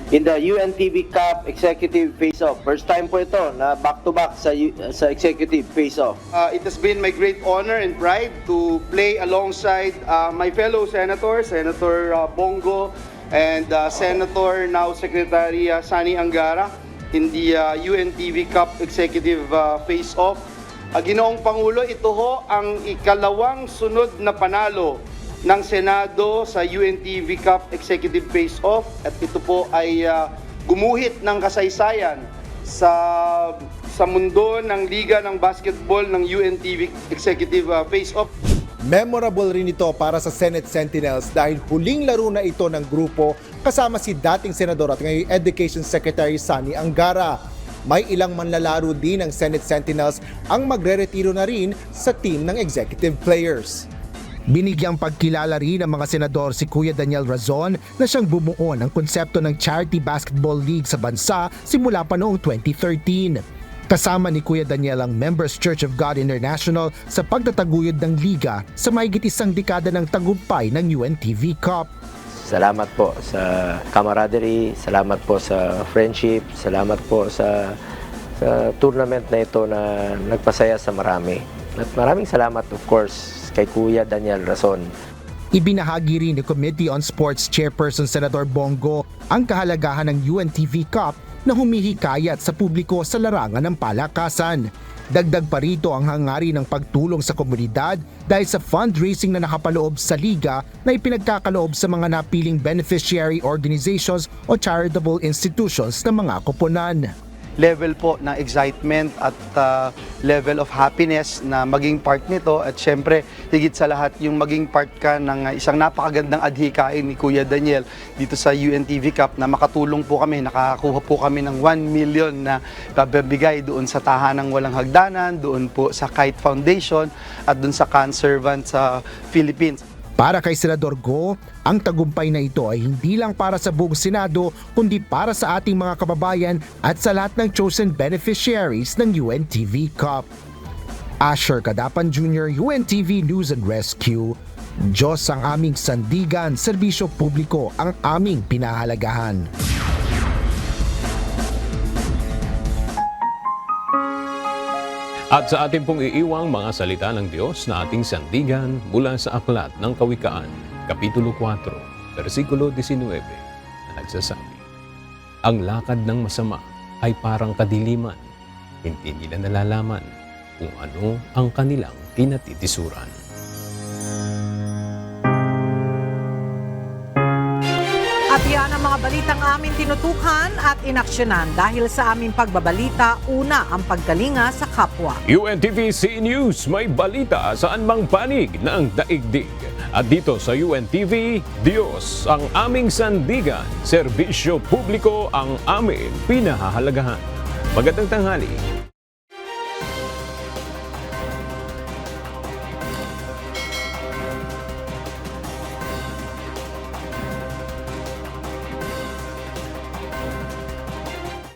in the UNTV Cup Executive Face-Off. First time po ito na back-to-back sa Executive Face-Off. It has been my great honor and pride to play alongside my fellow senators, Senator Bongo and Senator now Secretary Sani Angara in the UNTV Cup Executive Face-Off. Ginoong Pangulo, ito ho ang ikalawang sunod na panalo ng Senado sa UNTV Cup Executive Face-Off at ito po ay gumuhit ng kasaysayan sa mundo ng Liga ng Basketball ng UNTV Executive Face-Off. Memorable rin ito para sa Senate Sentinels dahil huling laro na ito ng grupo kasama si dating Senador at ngayong Education Secretary Sani Angara. May ilang manlalaro din ng Senate Sentinels ang magre-retiro na rin sa team ng executive players. Binigyang pagkilala rin ng mga senador si Kuya Daniel Razon na siyang bumuo ng konsepto ng Charity Basketball League sa bansa simula pa noong 2013. Kasama ni Kuya Daniel ang Members Church of God International sa pagtataguyod ng liga sa mahigit isang dekada ng tagumpay ng UNTV Cup. Salamat po sa camaraderie, salamat po sa friendship, salamat po sa tournament na ito na nagpasaya sa marami. At maraming salamat of course kay Kuya Daniel Razon. Ibinahagi rin ni Committee on Sports Chairperson Senator Bongo ang kahalagahan ng UNTV Cup na humihikayat sa publiko sa larangan ng palakasan. Dagdag pa rito ang hangarin ng pagtulong sa komunidad dahil sa fundraising na nakapaloob sa liga na ipinagkakaloob sa mga napiling beneficiary organizations o charitable institutions ng mga koponan. Level po ng excitement at level of happiness na maging part nito at syempre higit sa lahat yung maging part ka ng isang napakagandang adhikain ni Kuya Daniel dito sa UNTV Cup na makatulong po kami, nakakuha po kami ng 1 million na babigay doon sa Tahanang Walang Hagdanan, doon po sa Kite Foundation at doon sa Cancer Fund sa Philippines. Para kay Senador Go, ang tagumpay na ito ay hindi lang para sa buong Senado kundi para sa ating mga kababayan at sa lahat ng chosen beneficiaries ng UNTV Cup. Asher Kadapan Jr., UNTV News and Rescue. Diyos ang aming sandigan, serbisyo publiko ang aming pinahalagahan. At sa ating pong iiwang mga salita ng Diyos na ating sandigan mula sa Aklat ng Kawikaan, Kapitulo 4, versikulo 19, na nagsasabi, "Ang lakad ng masama ay parang kadiliman, hindi nila nalalaman kung ano ang kanilang kinatitisuran." At yan ang mga balitang aming tinutukan at inaksyonan dahil sa aming pagbabalita, una ang pagkalinga sa kapwa. UNTV C News, may balita saan mang panig ng daigdig. At dito sa UNTV, Diyos ang aming sandigan, serbisyo publiko ang aming pinahahalagahan. Magandang tanghali.